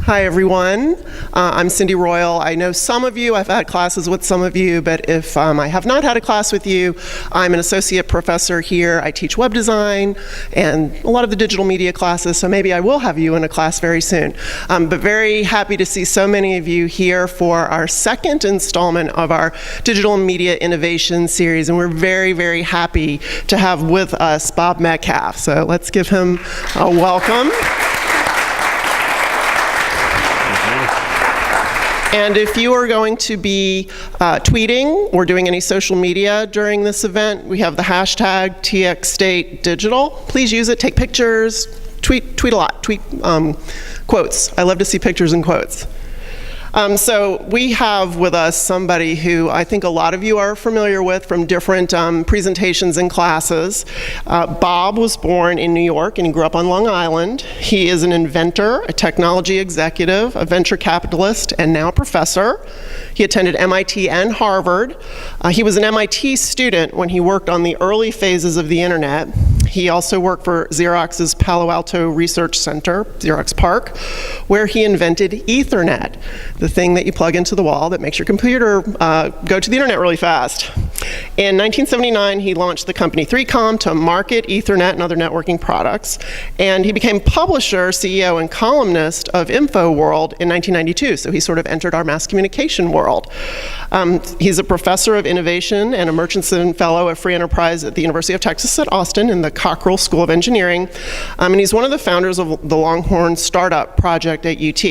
Hi, everyone. I'm Cindy Royal. I know some of you, I've had classes with some of you, but if I have not had a class with you, I'm an associate professor here. I teach web design and a lot of the digital media classes, so maybe I will have you in a class very soon. But very happy to see so many of you here for our second installment of our Digital Media Innovation Series, and we're very, very happy to have with us Bob Metcalfe. So let's give him a welcome. And if you are going to be tweeting or doing any social media during this event, we have the hashtag TXStateDigital. Please use it, take pictures, tweet a lot, tweet quotes. I love to see pictures and quotes. So we have with us somebody who I think a lot of you are familiar with from different presentations and classes. Bob was born in New York and he grew up on Long Island. He is an inventor, a technology executive, a venture capitalist, and now a professor. He attended MIT and Harvard. He was an MIT student when he worked on the early phases of the internet. He also worked for Xerox's Palo Alto Research Center, Xerox PARC, where he invented Ethernet, the thing that you plug into the wall that makes your computer go to the internet really fast. In 1979, he launched the company 3Com to market Ethernet and other networking products, and he became publisher, CEO, and columnist of InfoWorld in 1992, so he sort of entered our mass communication world. He's a professor of innovation and a Murchison Fellow of Free Enterprise at the University of Texas at Austin in the Cockrell School of Engineering, and he's one of the founders of the Longhorn Startup Project at UT.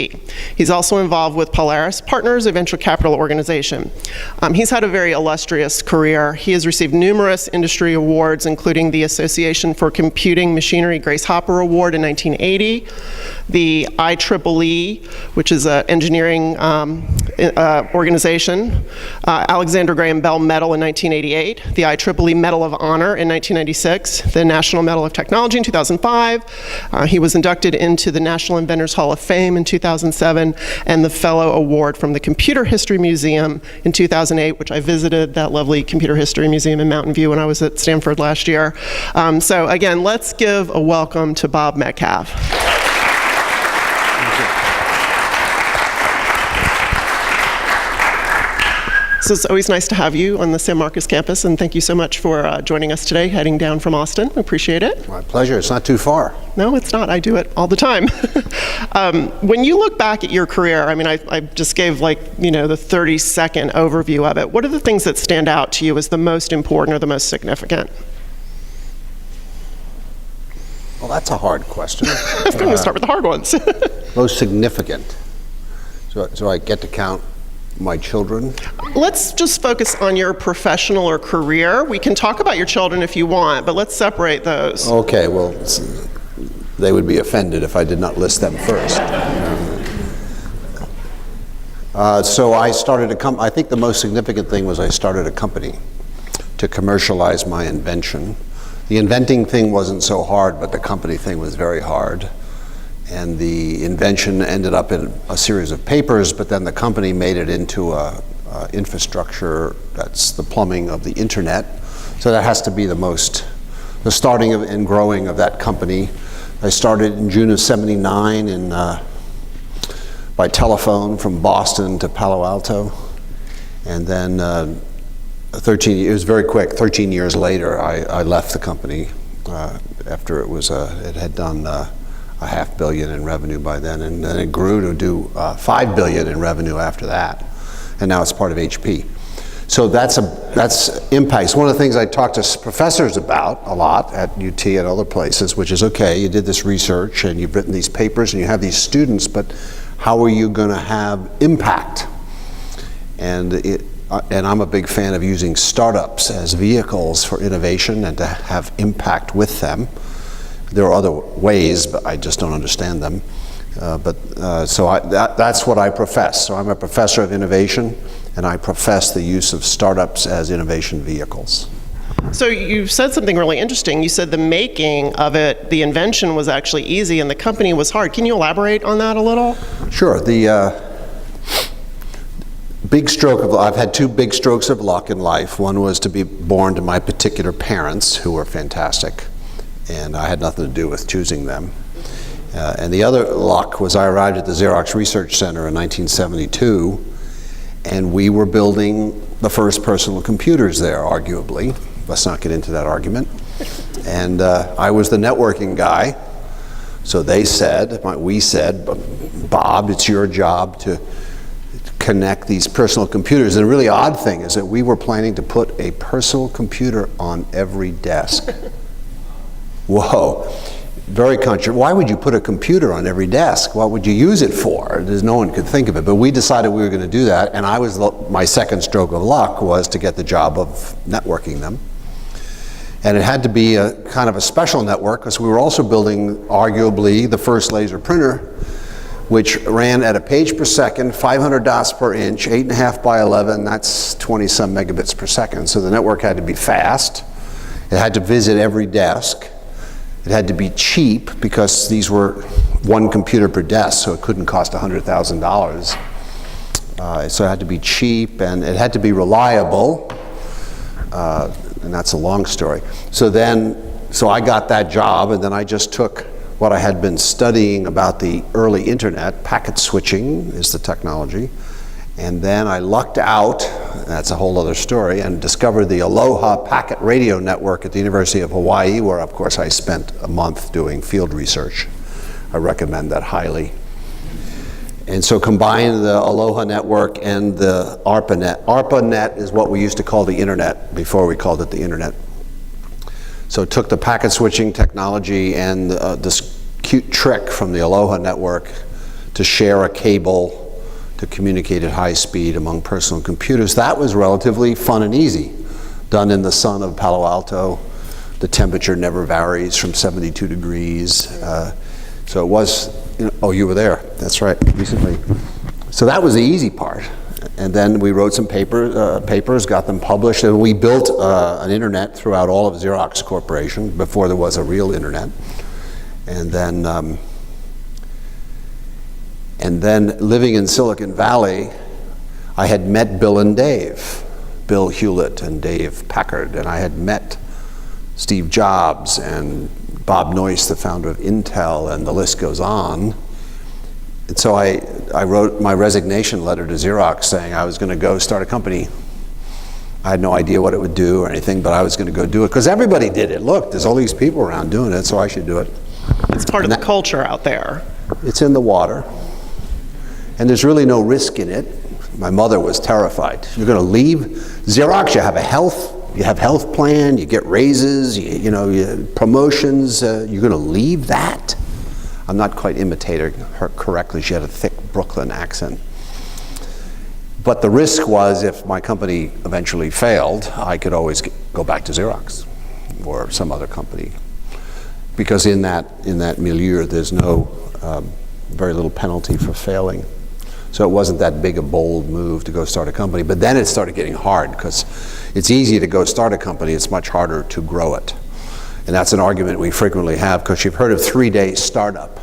He's also involved with Polaris Partners, a venture capital organization. He's had a very illustrious career. He has received numerous industry awards, including the Association for Computing Machinery Grace Hopper Award in 1980, the IEEE, which is an engineering organization, Alexander Graham Bell Medal in 1988, the IEEE Medal of Honor in 1996, the National Medal of Technology in 2005. He was inducted into the National Inventors Hall of Fame in 2007, and the Fellow Award from the Computer History Museum in 2008, which I visited that lovely Computer History Museum in Mountain View when I was at Stanford last year. So again, let's give a welcome to Bob Metcalfe. So it's always nice to have you on the San Marcos campus, and thank you so much for joining us today, heading down from Austin. We appreciate it. My pleasure. It's not too far. No, it's not. I do it all the time. When you look back at your career, I mean, I just gave the 30-second overview of it. What are the things that stand out to you as the most important or the most significant? Well, that's a hard question. I'm going to start with the hard ones. Most significant. So I get to count my children? Let's just focus on your professional or career. We can talk about your children if you want, but let's separate those. Okay, well, they would be offended if I did not list them first. So I started a company. I think the most significant thing was I started a company to commercialize my invention. The inventing thing wasn't so hard, but the company thing was very hard. And the invention ended up in a series of papers, but then the company made it into a infrastructure that's the plumbing of the internet. So that has to be the starting of and growing of that company. I started in June of '79 by telephone from Boston to Palo Alto. And then it was very quick. 13 years later, I left the company after it had done $500 million in revenue by then, and then it grew to do $5 billion in revenue after that, and now it's part of HP. So that's impact. It's one of the things I talk to professors about a lot at UT and other places, which is, okay, you did this research and you've written these papers and you have these students, but how are you going to have impact? And I'm a big fan of using startups as vehicles for innovation and to have impact with them. There are other ways, but I just don't understand them. So that's what I profess. So I'm a professor of innovation, and I profess the use of startups as innovation vehicles. So you said something really interesting. You said the making of it, the invention was actually easy and the company was hard. Can you elaborate on that a little? Sure. I've had two big strokes of luck in life. One was to be born to my particular parents, who were fantastic, and I had nothing to do with choosing them. And the other luck was I arrived at the Xerox Research Center in 1972, and we were building the first personal computers there, arguably. Let's not get into that argument. And I was the networking guy. So we said, Bob, it's your job to connect these personal computers. And the really odd thing is that we were planning to put a personal computer on every desk. Whoa. Very controversial. Why would you put a computer on every desk? What would you use it for? No one could think of it. But we decided we were going to do that, and my second stroke of luck was to get the job of networking them. And it had to be a kind of a special network because we were also building arguably the first laser printer, which ran at a page per second, 500 dots per inch, 8.5 by 11, that's 20 some megabits per second. So the network had to be fast. It had to visit every desk. It had to be cheap because these were one computer per desk, so it couldn't cost $100,000. So it had to be cheap, and it had to be reliable. And that's a long story. So I got that job, and then I just took what I had been studying about the early internet. Packet switching is the technology. And then I lucked out, that's a whole other story, and discovered the Aloha Packet Radio Network at the University of Hawaii, where of course I spent a month doing field research. I recommend that highly. And so combine the Aloha network and the ARPANET. ARPANET is what we used to call the internet before we called it the internet. So took the packet switching technology and this cute trick from the Aloha network to share a cable to communicate at high speed among personal computers. That was relatively fun and easy. Done in the sun of Palo Alto. The temperature never varies from 72 degrees. So it was, oh, you were there. That's right, recently. So that was the easy part. And then we wrote some papers, got them published, and we built an internet throughout all of Xerox Corporation before there was a real internet. And then living in Silicon Valley, I had met Bill and Dave, Bill Hewlett and Dave Packard, and I had met Steve Jobs and Bob Noyce, the founder of Intel, and the list goes on. And so I wrote my resignation letter to Xerox saying I was going to go start a company. I had no idea what it would do or anything, but I was going to go do it because everybody did it. Look, there's all these people around doing it, so I should do it. It's part of the culture out there. It's in the water. And there's really no risk in it. My mother was terrified. You're going to leave Xerox, you have health plan, you get raises, promotions, you're going to leave that? I'm not quite imitating her correctly. She had a thick Brooklyn accent. But the risk was if my company eventually failed, I could always go back to Xerox or some other company. Because in that milieu, there's very little penalty for failing. So it wasn't that big a bold move to go start a company. But then it started getting hard because it's easy to go start a company. It's much harder to grow it. And that's an argument we frequently have because you've heard of 3-day startup.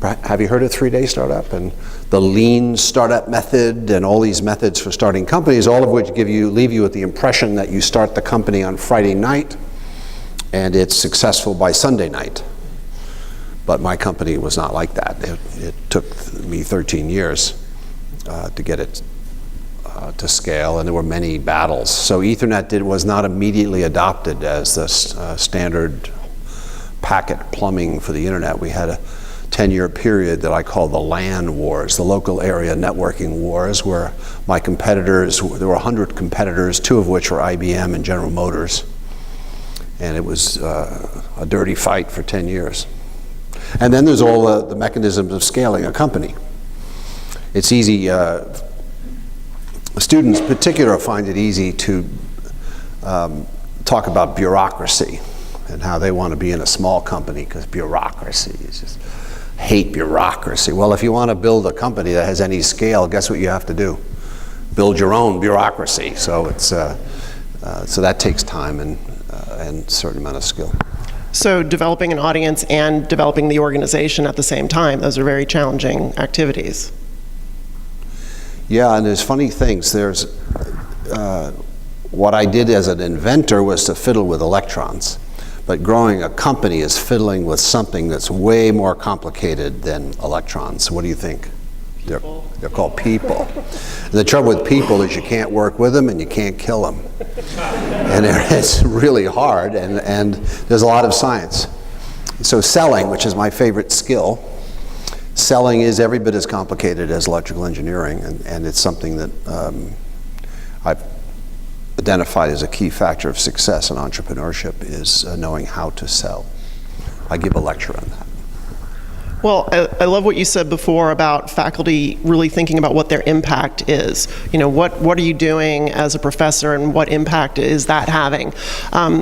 Have you heard of 3-day startup? And the lean startup method and all these methods for starting companies, all of which leave you with the impression that you start the company on Friday night and it's successful by Sunday night. But my company was not like that. It took me 13 years to get it to scale, and there were many battles. So Ethernet was not immediately adopted as the standard packet plumbing for the internet. We had a 10-year period that I call the LAN wars, the local area networking wars, where my competitors, there were 100 competitors, 2 of which were IBM and General Motors. And it was a dirty fight for 10 years. And then there's all the mechanisms of scaling a company. It's easy, students in particular find it easy to talk about bureaucracy and how they want to be in a small company because bureaucracy is just, hate bureaucracy. Well, if you want to build a company that has any scale, guess what you have to do? Build your own bureaucracy. So it's so that takes time and a certain amount of skill. So developing an audience and developing the organization at the same time, those are very challenging activities. Yeah, and there's funny things. There's what I did as an inventor was to fiddle with electrons. But growing a company is fiddling with something that's way more complicated than electrons. What do you think? They're called people. And the trouble with people is you can't work with them and you can't kill them. And it's really hard, and there's a lot of science. So selling, which is my favorite skill, selling is every bit as complicated as electrical engineering, and it's something that I've identified as a key factor of success in entrepreneurship is knowing how to sell. I give a lecture on that. Well, I love what you said before about faculty really thinking about what their impact is. You know, what are you doing as a professor and what impact is that having?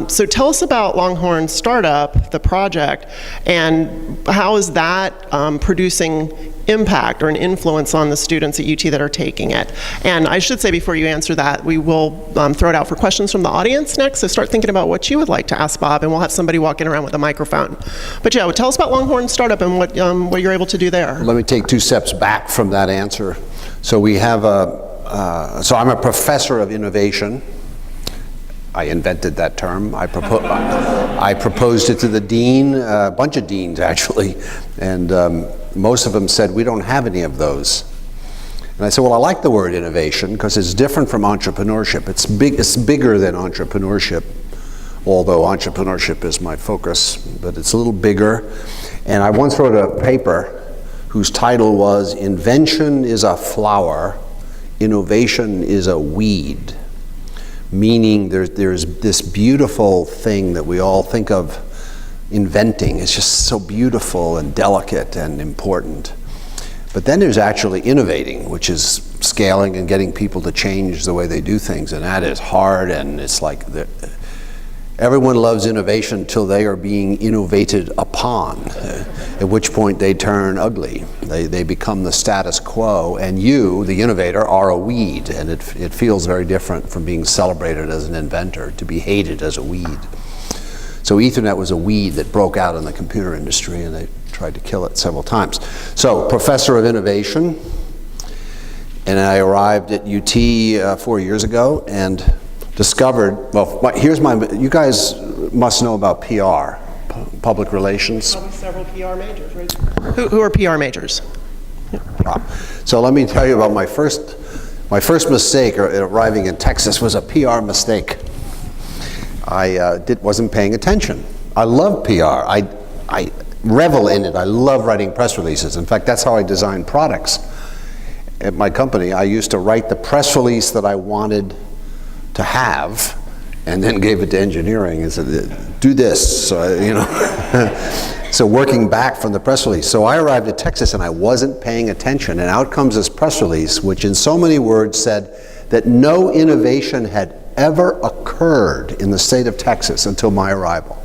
So tell us about Longhorn Startup, the project, and how is that producing impact or an influence on the students at UT that are taking it? And I should say before you answer that, we will throw it out for questions from the audience next, so start thinking about what you would like to ask Bob, and we'll have somebody walking around with a microphone. But yeah, tell us about Longhorn Startup and what you're able to do there. Let me take 2 steps back from that answer. So we have so I'm a professor of innovation. I invented that term. I proposed it to the dean, a bunch of deans actually, and most of them said, we don't have any of those. And I said, well, I like the word innovation because it's different from entrepreneurship. It's bigger than entrepreneurship, although entrepreneurship is my focus, but it's a little bigger. And I once wrote a paper whose title was, Invention is a flower, Innovation is a weed. Meaning there's this beautiful thing that we all think of inventing. It's just so beautiful and delicate and important. But then there's actually innovating, which is scaling and getting people to change the way they do things, and that is hard, and it's like everyone loves innovation until they are being innovated upon, at which point they turn ugly. They become the status quo, and you, the innovator, are a weed, and it feels very different from being celebrated as an inventor to be hated as a weed. So Ethernet was a weed that broke out in the computer industry, and they tried to kill it several times. So, professor of innovation, and I arrived at UT 4 years ago and discovered, well, you guys must know about PR, public relations. Probably several PR majors, right? Who are PR majors? So let me tell you about my first mistake arriving in Texas was a PR mistake. I wasn't paying attention. I love PR. I revel in it. I love writing press releases. In fact, that's how I design products. At my company, I used to write the press release that I wanted to have, and then gave it to engineering and said, do this. So, you know, so working back from the press release. So I arrived at Texas and I wasn't paying attention, and out comes this press release, which in so many words said that no innovation had ever occurred in the state of Texas until my arrival.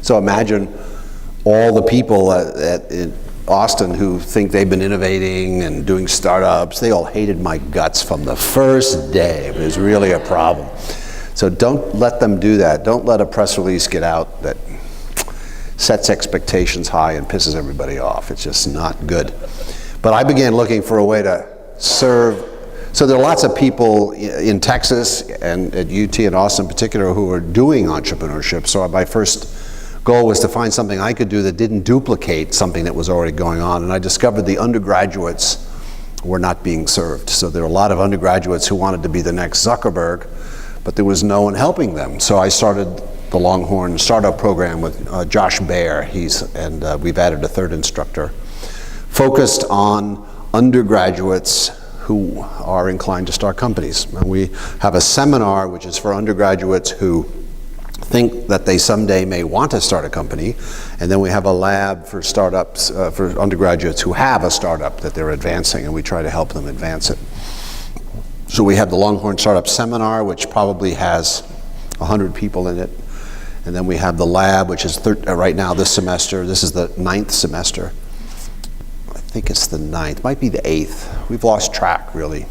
So imagine all the people in Austin who think they've been innovating and doing startups. They all hated my guts from the first day. It was really a problem. So don't let them do that. Don't let a press release get out that sets expectations high and pisses everybody off. It's just not good. But I began looking for a way to serve. So there are lots of people in Texas and at UT and Austin in particular who are doing entrepreneurship. So my first goal was to find something I could do that didn't duplicate something that was already going on. And I discovered the undergraduates were not being served. So there were a lot of undergraduates who wanted to be the next Zuckerberg, but there was no one helping them. So I started the Longhorn Startup Program with Josh Baer. We've added a third instructor, focused on undergraduates who are inclined to start companies. And we have a seminar which is for undergraduates who think that they someday may want to start a company, and then we have a lab for startups, for undergraduates who have a startup that they're advancing, and we try to help them advance it. So we have the Longhorn Startup Seminar, which probably has 100 people in it, and then we have the lab, which is right now this semester. This is the 9th semester. I think it's the 9th, might be the 8th. We've lost track, really.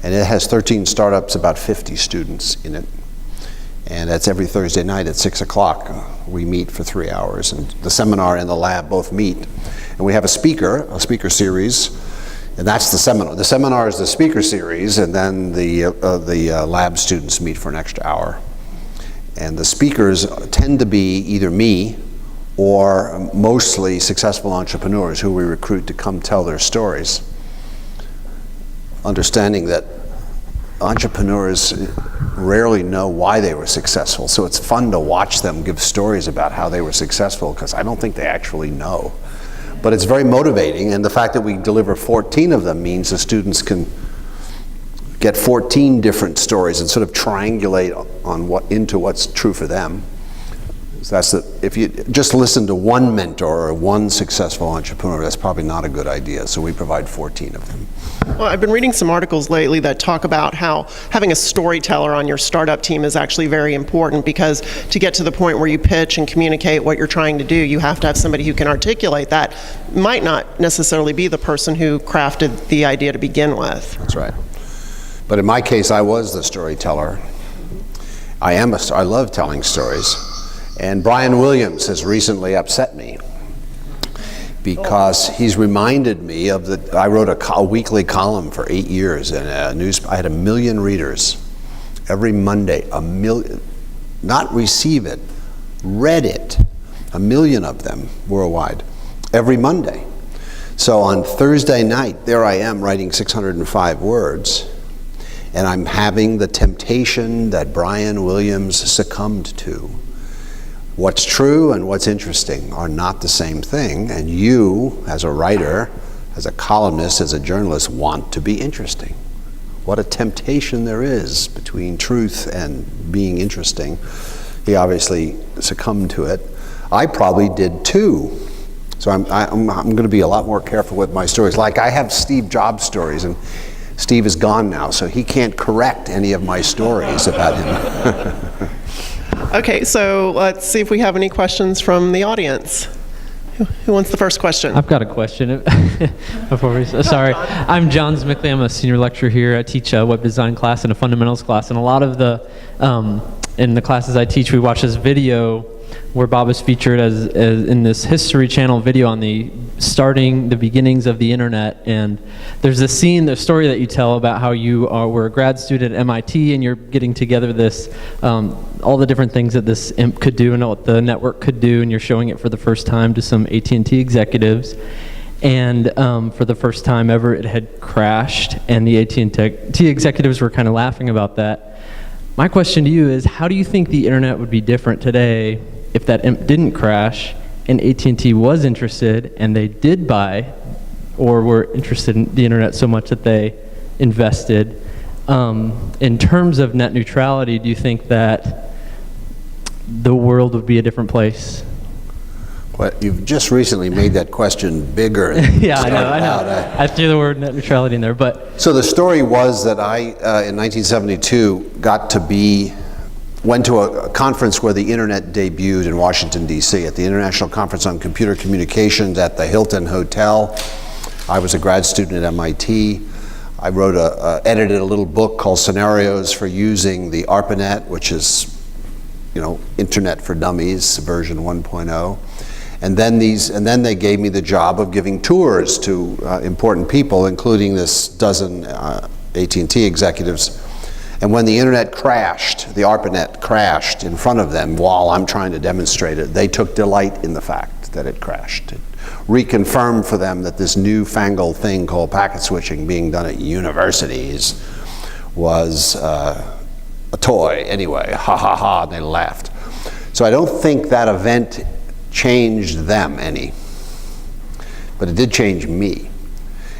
And it has 13 startups, about 50 students in it. And that's every Thursday night at 6 o'clock. We meet for 3 hours, and the seminar and the lab both meet. And we have a speaker series, And that's the seminar. The seminar is the speaker series, and then the lab students meet for an extra hour. And the speakers tend to be either me or mostly successful entrepreneurs who we recruit to come tell their stories. Understanding that entrepreneurs rarely know why they were successful, so it's fun to watch them give stories about how they were successful, because I don't think they actually know. But it's very motivating, and the fact that we deliver 14 of them means the students can get 14 different stories and sort of triangulate into what's true for them. So if you just listen to one mentor or one successful entrepreneur, that's probably not a good idea, so we provide 14 of them. Well, I've been reading some articles lately that talk about how having a storyteller on your startup team is actually very important, because to get to the point where you pitch and communicate what you're trying to do, you have to have somebody who can articulate that. Might not necessarily be the person who crafted the idea to begin with. That's right. But in my case, I was the storyteller. I love telling stories. And Brian Williams has recently upset me because he's reminded me of I wrote a weekly column for 8 years in a I had 1 million readers every Monday, 1 million, not receive it, read it, 1 million of them worldwide, every Monday. So on Thursday night, there I am writing 605 words, and I'm having the temptation that Brian Williams succumbed to. What's true and what's interesting are not the same thing, and you, as a writer, as a columnist, as a journalist, want to be interesting. What a temptation there is between truth and being interesting. He obviously succumbed to it. I probably did too. So I'm going to be a lot more careful with my stories. Like, I have Steve Jobs stories, and Steve is gone now, so he can't correct any of my stories about him. Okay, so let's see if we have any questions from the audience. Who wants the first question? I've got a question. Sorry. I'm John Zmickley. I'm a senior lecturer here. I teach a web design class and a fundamentals class. And a lot of in the classes I teach, we watch this video where Bob is featured as in this History Channel video on the beginnings of the internet. And there's this scene, the story that you tell about how you were a grad student at MIT, and you're getting together this, all the different things that this IMP could do and what the network could do, and you're showing it for the first time to some AT&T executives. And for the first time ever, it had crashed, and the AT&T executives were kind of laughing about that. My question to you is, how do you think the internet would be different today if that IMP didn't crash and AT&T was interested and they did buy or were interested in the internet so much that they invested? In terms of net neutrality, do you think that the world would be a different place? Well, you've just recently made that question bigger. Yeah, I know. I threw the word net neutrality in there, but... So the story was that I, in 1972, went to a conference where the internet debuted in Washington, D.C., at the International Conference on Computer Communications at the Hilton Hotel. I was a grad student at MIT. I edited a little book called Scenarios for Using the ARPANET, which is, Internet for Dummies, version 1.0. And then they gave me the job of giving tours to important people, including this dozen AT&T executives. And when the internet crashed, the ARPANET crashed in front of them while I'm trying to demonstrate it, they took delight in the fact that it crashed. It reconfirmed for them that this newfangled thing called packet switching being done at universities was a toy anyway, ha ha ha, and they laughed. So I don't think that event changed them any, but it did change me.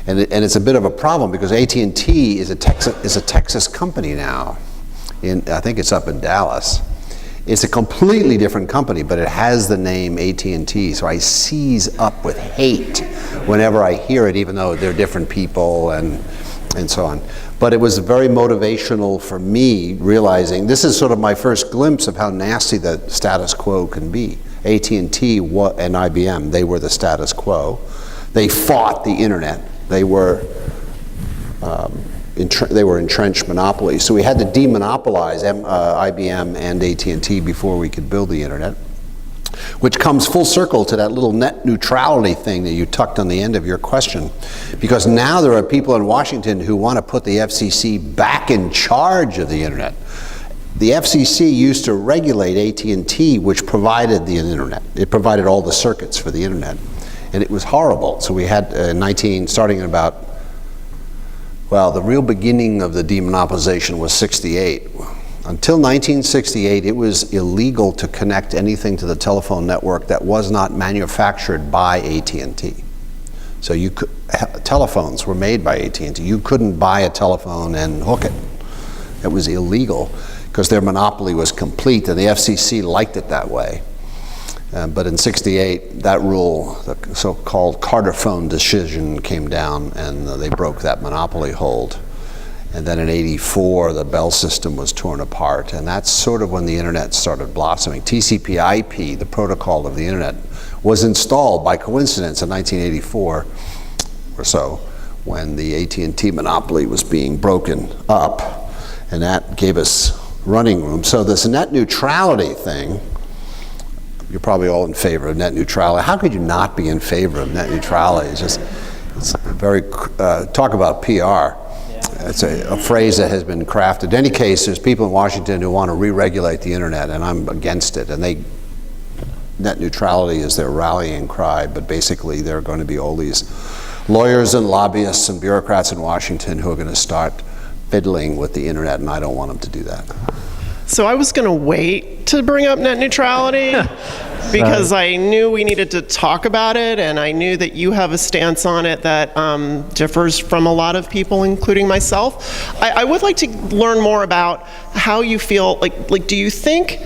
And it's a bit of a problem because AT&T is a Texas company now. I think it's up in Dallas. It's a completely different company, but it has the name AT&T, so I seize up with hate whenever I hear it, even though they're different people and so on. But it was very motivational for me, realizing this is sort of my first glimpse of how nasty the status quo can be. AT&T and IBM, they were the status quo. They fought the internet. They were entrenched monopolies. So we had to demonopolize IBM and AT&T before we could build the internet. which comes full circle to that little net neutrality thing that you tucked on the end of your question. Because now there are people in Washington who want to put the FCC back in charge of the internet. The FCC used to regulate AT&T, which provided the internet. It provided all the circuits for the internet. And it was horrible. So we had starting in about, well, the real beginning of the demonopolization was 68. Until 1968, it was illegal to connect anything to the telephone network that was not manufactured by AT&T. So telephones were made by AT&T. You couldn't buy a telephone and hook it. It was illegal because their monopoly was complete, and the FCC liked it that way. But in 68, that rule, the so-called Carter phone decision, came down, and they broke that monopoly hold. And then in 84, the Bell system was torn apart, and that's sort of when the internet started blossoming. TCP/IP, the protocol of the internet, was installed by coincidence in 1984 or so, when the AT&T monopoly was being broken up, and that gave us running room. So this net neutrality thing, you're probably all in favor of net neutrality. How could you not be in favor of net neutrality? It's very, talk about PR. It's a phrase that has been crafted. In any case, there's people in Washington who want to re-regulate the internet, and I'm against it. And net neutrality is their rallying cry, but basically there are going to be all these lawyers and lobbyists and bureaucrats in Washington who are going to start fiddling with the internet, and I don't want them to do that. So I was going to wait to bring up net neutrality because I knew we needed to talk about it, and I knew that you have a stance on it that differs from a lot of people, including myself. I would like to learn more about how you feel, like do you think,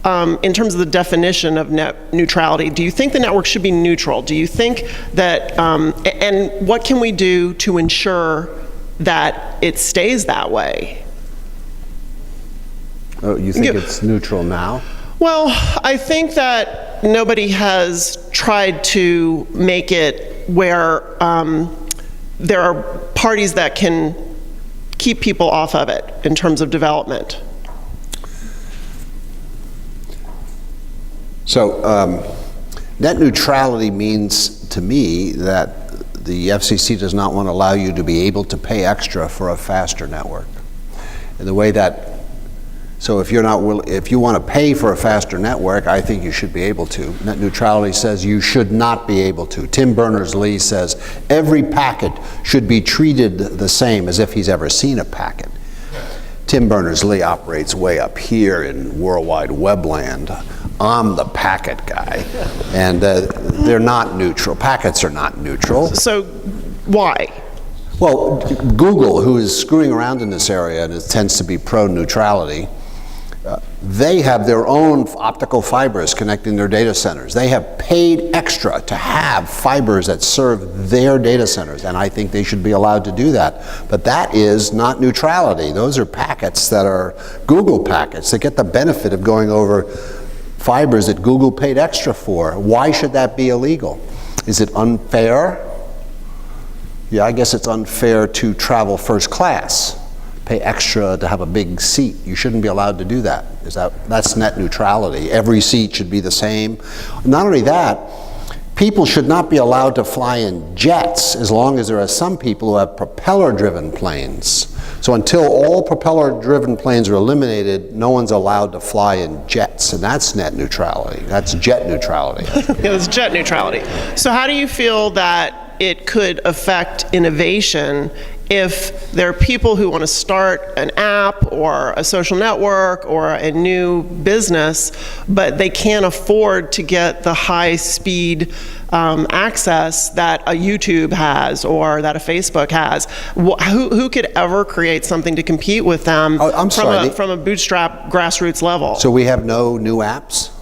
in terms of the definition of net neutrality, do you think the network should be neutral? Do you think that, and what can we do to ensure that it stays that way? Oh, you think it's neutral now? Well, I think that nobody has tried to make it where there are parties that can keep people off of it in terms of development. So net neutrality means to me that the FCC does not want to allow you to be able to pay extra for a faster network. In the way that, so if you want to pay for a faster network, I think you should be able to. Net neutrality says you should not be able to. Tim Berners-Lee says every packet should be treated the same as if he's ever seen a packet. Tim Berners-Lee operates way up here in World Wide Web land. I'm the packet guy, and they're not neutral. Packets are not neutral. So why? Well, Google, who is screwing around in this area and it tends to be pro-neutrality, they have their own optical fibers connecting their data centers. They have paid extra to have fibers that serve their data centers, and I think they should be allowed to do that. But that is not neutrality. Those are packets that are Google packets that get the benefit of going over fibers that Google paid extra for. Why should that be illegal? Is it unfair? Yeah, I guess it's unfair to travel first class, pay extra to have a big seat. You shouldn't be allowed to do that. That's net neutrality. Every seat should be the same. Not only that, people should not be allowed to fly in jets as long as there are some people who have propeller-driven planes. So until all propeller-driven planes are eliminated, no one's allowed to fly in jets, and that's net neutrality. That's jet neutrality. It was jet neutrality. So how do you feel that it could affect innovation if there are people who want to start an app or a social network or a new business, but they can't afford to get the high-speed access that a YouTube has or that a Facebook has? Who could ever create something to compete with them from a bootstrap grassroots level? So we have no new apps?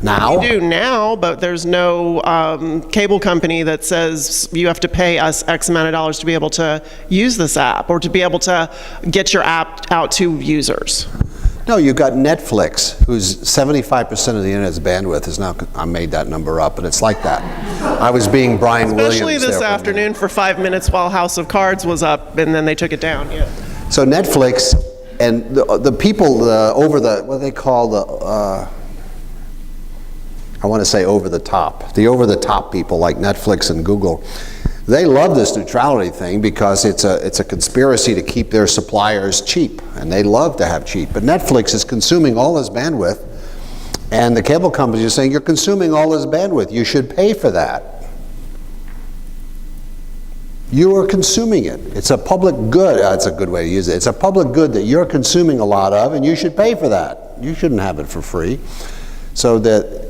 Now? We do now, but there's no cable company that says you have to pay us X amount of dollars to be able to use this app or to be able to get your app out to users. No, you've got Netflix, whose 75% of the internet's bandwidth is now, I made that number up, but it's like that. I was being Brian Williams. Especially this afternoon for 5 minutes while House of Cards was up, and then they took it down. Yeah. So Netflix and the people over the, what they call the, I want to say over the top. The over the top people like Netflix and Google, they love this neutrality thing because it's a conspiracy to keep their suppliers cheap, and they love to have cheap. But Netflix is consuming all this bandwidth, and the cable companies are saying, you're consuming all this bandwidth, you should pay for that. You are consuming it. It's a public good. That's a good way to use it. It's a public good that you're consuming a lot of, and you should pay for that. You shouldn't have it for free. So that,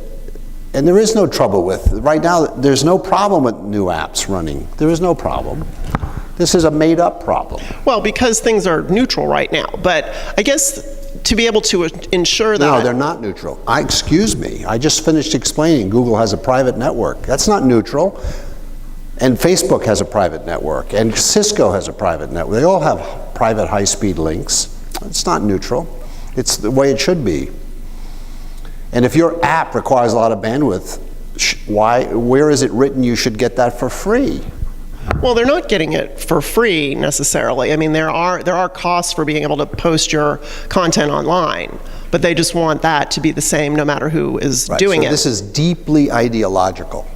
and there is no trouble with, right now, there's no problem with new apps running. There is no problem. This is a made-up problem. Well, because things are neutral right now. But I guess to be able to ensure that... No, they're not neutral. Excuse me. I just finished explaining Google has a private network. That's not neutral. And Facebook has a private network, and Cisco has a private network. They all have private high-speed links. It's not neutral. It's the way it should be. And if your app requires a lot of bandwidth, where is it written you should get that for free? Well, they're not getting it for free necessarily. I mean, there are costs for being able to post your content online, but they just want that to be the same no matter who is doing it. This is deeply ideological.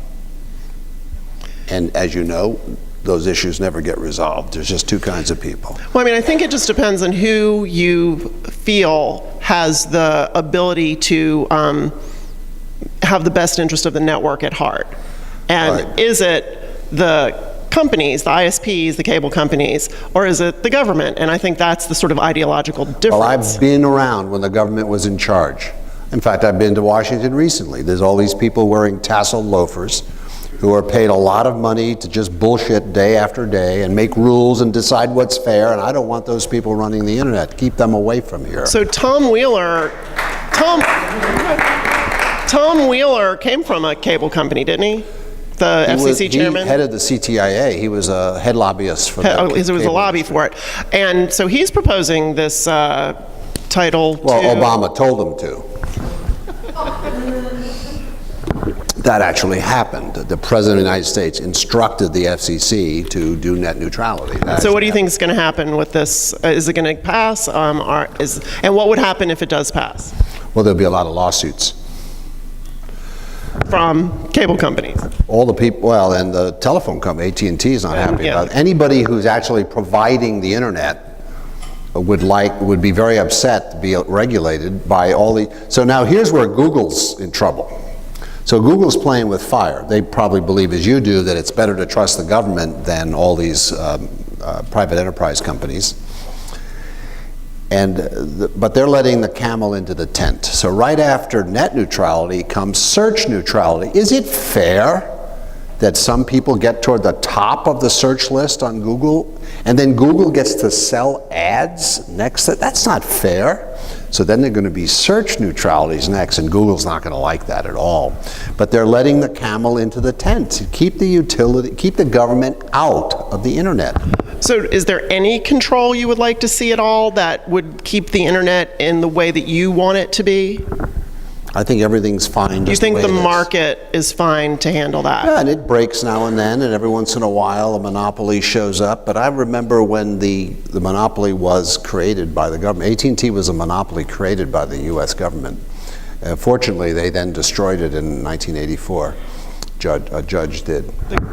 And as you know, those issues never get resolved. There's just two kinds of people. Well, I mean, I think it just depends on who you feel has the ability to have the best interest of the network at heart. And is it the companies, the ISPs, the cable companies, or is it the government? And I think that's the sort of ideological difference. Well, I've been around when the government was in charge. In fact, I've been to Washington recently. There's all these people wearing tasseled loafers who are paid a lot of money to just bullshit day after day and make rules and decide what's fair, and I don't want those people running the internet. Keep them away from here. So Tom Wheeler came from a cable company, didn't he? The FCC chairman? He headed the CTIA. He was a head lobbyist for that. There was a lobby for it. And so he's proposing this title Well, Obama told him to. That actually happened. The President of the United States instructed the FCC to do net neutrality. So what do you think is going to happen with this? Is it going to pass? And what would happen if it does pass? Well, there'll be a lot of lawsuits. From cable companies? All the people, well, and the telephone company, AT&T is not happy about it. Anybody who's actually providing the internet would be very upset to be regulated by all the, so now here's where Google's in trouble. So Google's playing with fire. They probably believe, as you do, that it's better to trust the government than all these private enterprise companies. But they're letting the camel into the tent. So right after net neutrality comes search neutrality. Is it fair that some people get toward the top of the search list on Google, and then Google gets to sell ads next? That's not fair. So then they're going to be search neutralities next, and Google's not going to like that at all. But they're letting the camel into the tent to keep the government out of the internet. So is there any control you would like to see at all that would keep the internet in the way that you want it to be? I think everything's fine. Do you think the market is fine to handle that? Yeah, and it breaks now and then, and every once in a while a monopoly shows up. But I remember when the monopoly was created by the government. AT&T was a monopoly created by the U.S. government. Fortunately, they then destroyed it in 1984. A judge did.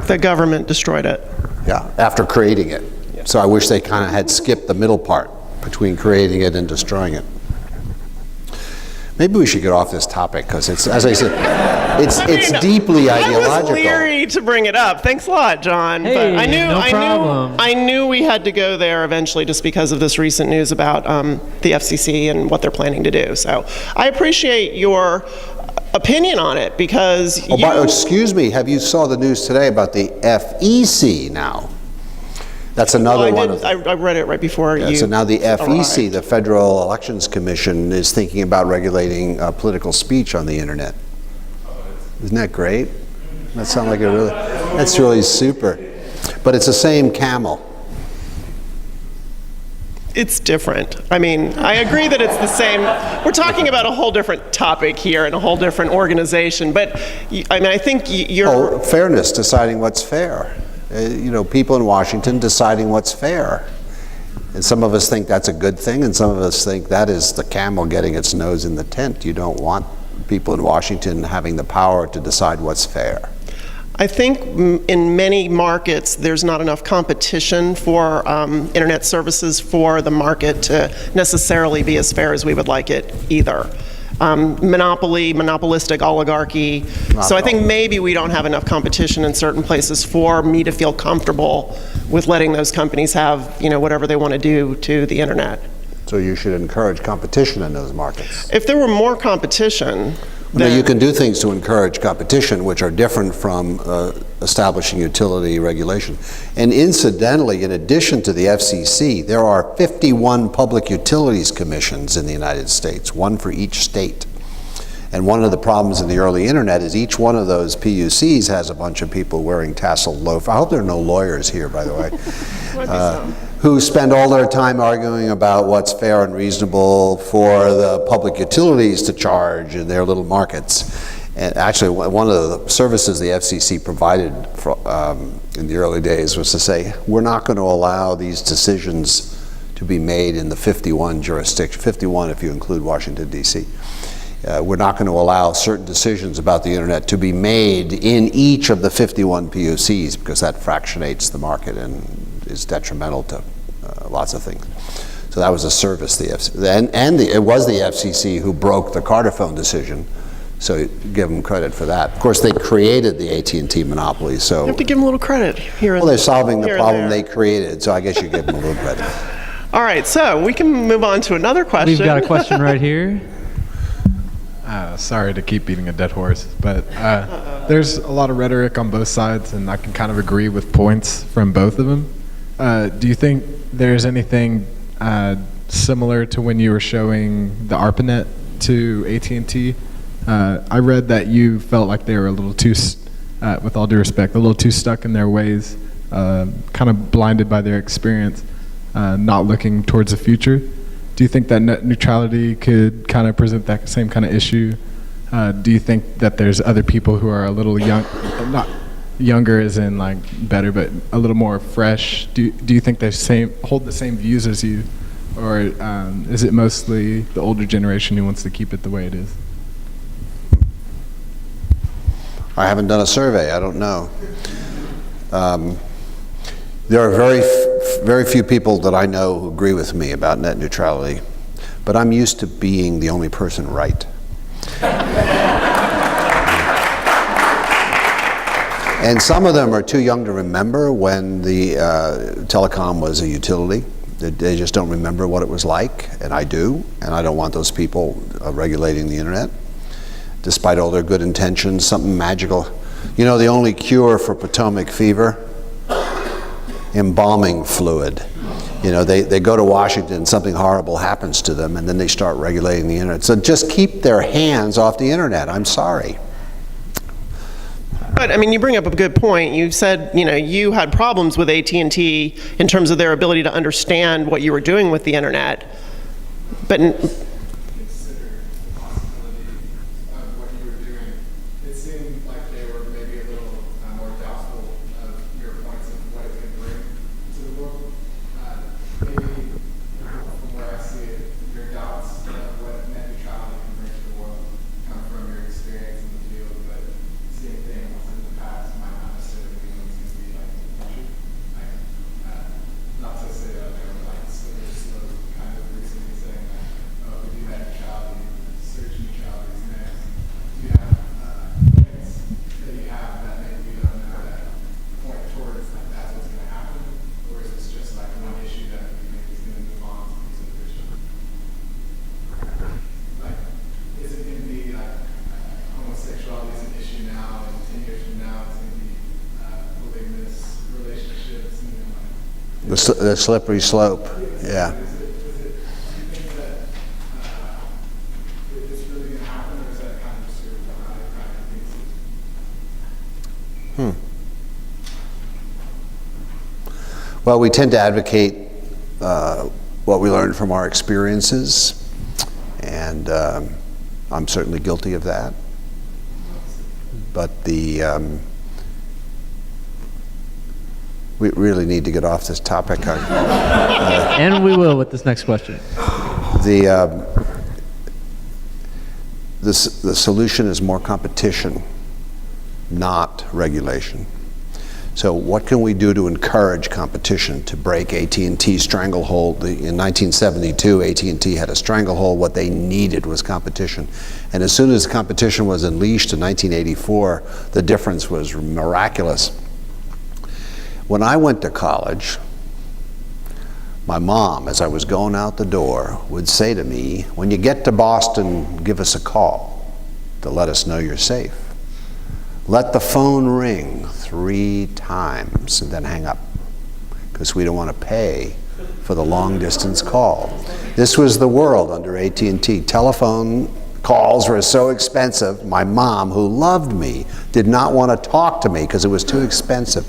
The government destroyed it? Yeah, after creating it. Yeah. So I wish they kind of had skipped the middle part between creating it and destroying it. Maybe we should get off this topic because it's, as I said, it's deeply ideological. I was leery to bring it up. Thanks a lot, John. Hey, but no problem. I knew we had to go there eventually just because of this recent news about the FCC and what they're planning to do. So I appreciate your opinion on it because excuse me, have you saw the news today about the FEC now? That's another one. I read it right before you. So now the FEC, arrived. the Federal Elections Commission, is thinking about regulating political speech on the internet. Isn't that great? That sounds like that's really super. But it's the same camel. It's different. I mean, I agree that it's the same. We're talking about a whole different topic here and a whole different organization. But I mean, I think you're fairness, deciding what's fair. People in Washington deciding what's fair. And some of us think that's a good thing, and some of us think that is the camel getting its nose in the tent. You don't want people in Washington having the power to decide what's fair? I think in many markets, there's not enough competition for internet services for the market to necessarily be as fair as we would like it either. Monopolistic oligarchy. So I think maybe we don't have enough competition in certain places for me to feel comfortable with letting those companies have, whatever they want to do to the internet. So you should encourage competition in those markets. If there were more competition, Now, you can do things to encourage competition, which are different from establishing utility regulation. And incidentally, in addition to the FCC, there are 51 public utilities commissions in the United States, one for each state. And one of the problems in the early internet is each one of those PUCs has a bunch of people wearing tasseled loafers. I hope there are no lawyers here, by the way, who spend all their time arguing about what's fair and reasonable for the public utilities to charge in their little markets. And actually, one of the services the FCC provided for, in the early days was to say, we're not going to allow these decisions to be made in the 51 jurisdictions, 51 if you include Washington, D.C. We're not going to allow certain decisions about the internet to be made in each of the 51 PUCs because that fractionates the market and is detrimental to lots of things. So that was a service the FCC, and it was the FCC who broke the Carter phone decision. So give them credit for that. Of course, they created the AT&T monopoly. So you have to give them a little credit here. Well, they're solving the problem they created. So I guess you give them a little credit. All right, so we can move on to another question. We've got a question right here. Sorry to keep beating a dead horse, but there's a lot of rhetoric on both sides, and I can kind of agree with points from both of them. Do you think there's anything similar to when you were showing the ARPANET to AT&T? I read that you felt like they were a little too, with all due respect, a little too stuck in their ways, kind of blinded by their experience, not looking towards the future. Do you think that net neutrality could kind of present that same kind of issue? Do you think that there's other people who are a little young, not younger as in like better, but a little more fresh? Do you think they hold the same views as you, or is it mostly the older generation who wants to keep it the way it is? I haven't done a survey. I don't know. There are very few people that I know who agree with me about net neutrality, but I'm used to being the only person right. And some of them are too young to remember when the telecom was a utility. They just don't remember what it was like, and I do, and I don't want those people regulating the internet. Despite all their good intentions, something magical. You know, the only cure for Potomac fever? Embalming fluid. You know, they go to Washington, something horrible happens to them, and then they start regulating the internet. So just keep their hands off the internet. I'm sorry. But I mean, you bring up a good point. You said, you had problems with AT&T in terms of their ability to understand what you were doing with the internet. But Consider the possibility of what you were doing. It seemed like they were maybe a little more doubtful of your points and what it could bring to the world. Maybe from where I see it, your doubts of what net neutrality can bring to the world come from your experience in the field, but seeing things in the past might not necessarily be what's going to be like in the future. Not to say that they were like slippery slope kind of recently saying that, oh, if we do net neutrality, search neutrality is next. Do you have points that you have that maybe you don't know that point towards like that's what's going to happen? Or is this just like one issue that you think is going to move on to these other issues? Like, is it going to be like homosexuality is an issue now, and 10 years from now it's going to be polygamous relationships, and then like, The slippery slope, yeah. do you think that it's really going to happen, or is that kind of just sort of how they kind of think it is? Well, we tend to advocate what we learned from our experiences, and I'm certainly guilty of that. But we really need to get off this topic. And we will with this next question. The the solution is more competition, not regulation. So what can we do to encourage competition, to break AT&T's stranglehold? In 1972, AT&T had a stranglehold. What they needed was competition. And as soon as competition was unleashed in 1984, the difference was miraculous. When I went to college, my mom, as I was going out the door, would say to me, when you get to Boston, give us a call to let us know you're safe. Let the phone ring 3 times and then hang up, because we don't want to pay for the long distance call. This was the world under AT&T. Telephone calls were so expensive. My mom, who loved me, did not want to talk to me because it was too expensive.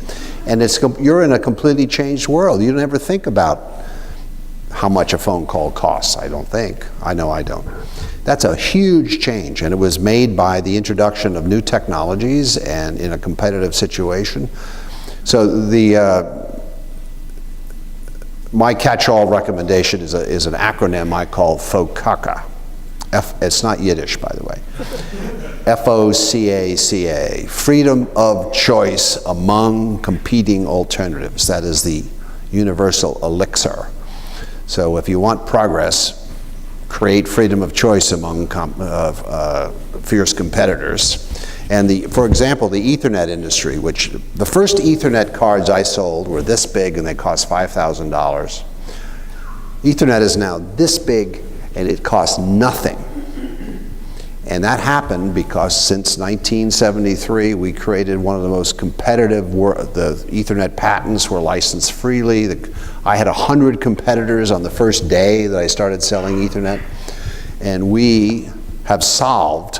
And you're in a completely changed world. You never think about how much a phone call costs, I don't think. I know I don't. That's a huge change, and it was made by the introduction of new technologies and in a competitive situation. So my catch-all recommendation is an acronym I call FOCACA. It's not Yiddish, by the way. FOCACA, freedom of choice among competing alternatives. That is the universal elixir. So if you want progress, create freedom of choice among fierce competitors. And for example, the Ethernet industry, which the first Ethernet cards I sold were this big and they cost $5,000. Ethernet is now this big and it costs nothing. And that happened because since 1973, we created one of the most competitive, the Ethernet patents were licensed freely. I had 100 competitors on the first day that I started selling Ethernet. And we have solved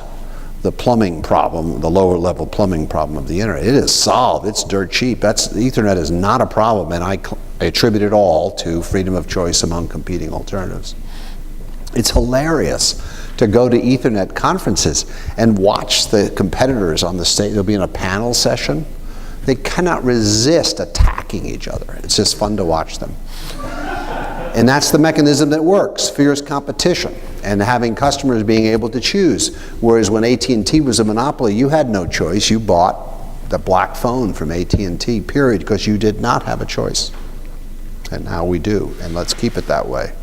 the plumbing problem, the lower level plumbing problem of the internet. It is solved, it's dirt cheap. Ethernet is not a problem, and I attribute it all to freedom of choice among competing alternatives. It's hilarious to go to Ethernet conferences and watch the competitors on the stage. They'll be in a panel session. They cannot resist attacking each other. It's just fun to watch them. And that's the mechanism that works, fierce competition, and having customers being able to choose. Whereas when AT&T was a monopoly, you had no choice. You bought the black phone from AT&T, period, because you did not have a choice. And now we do, and let's keep it that way.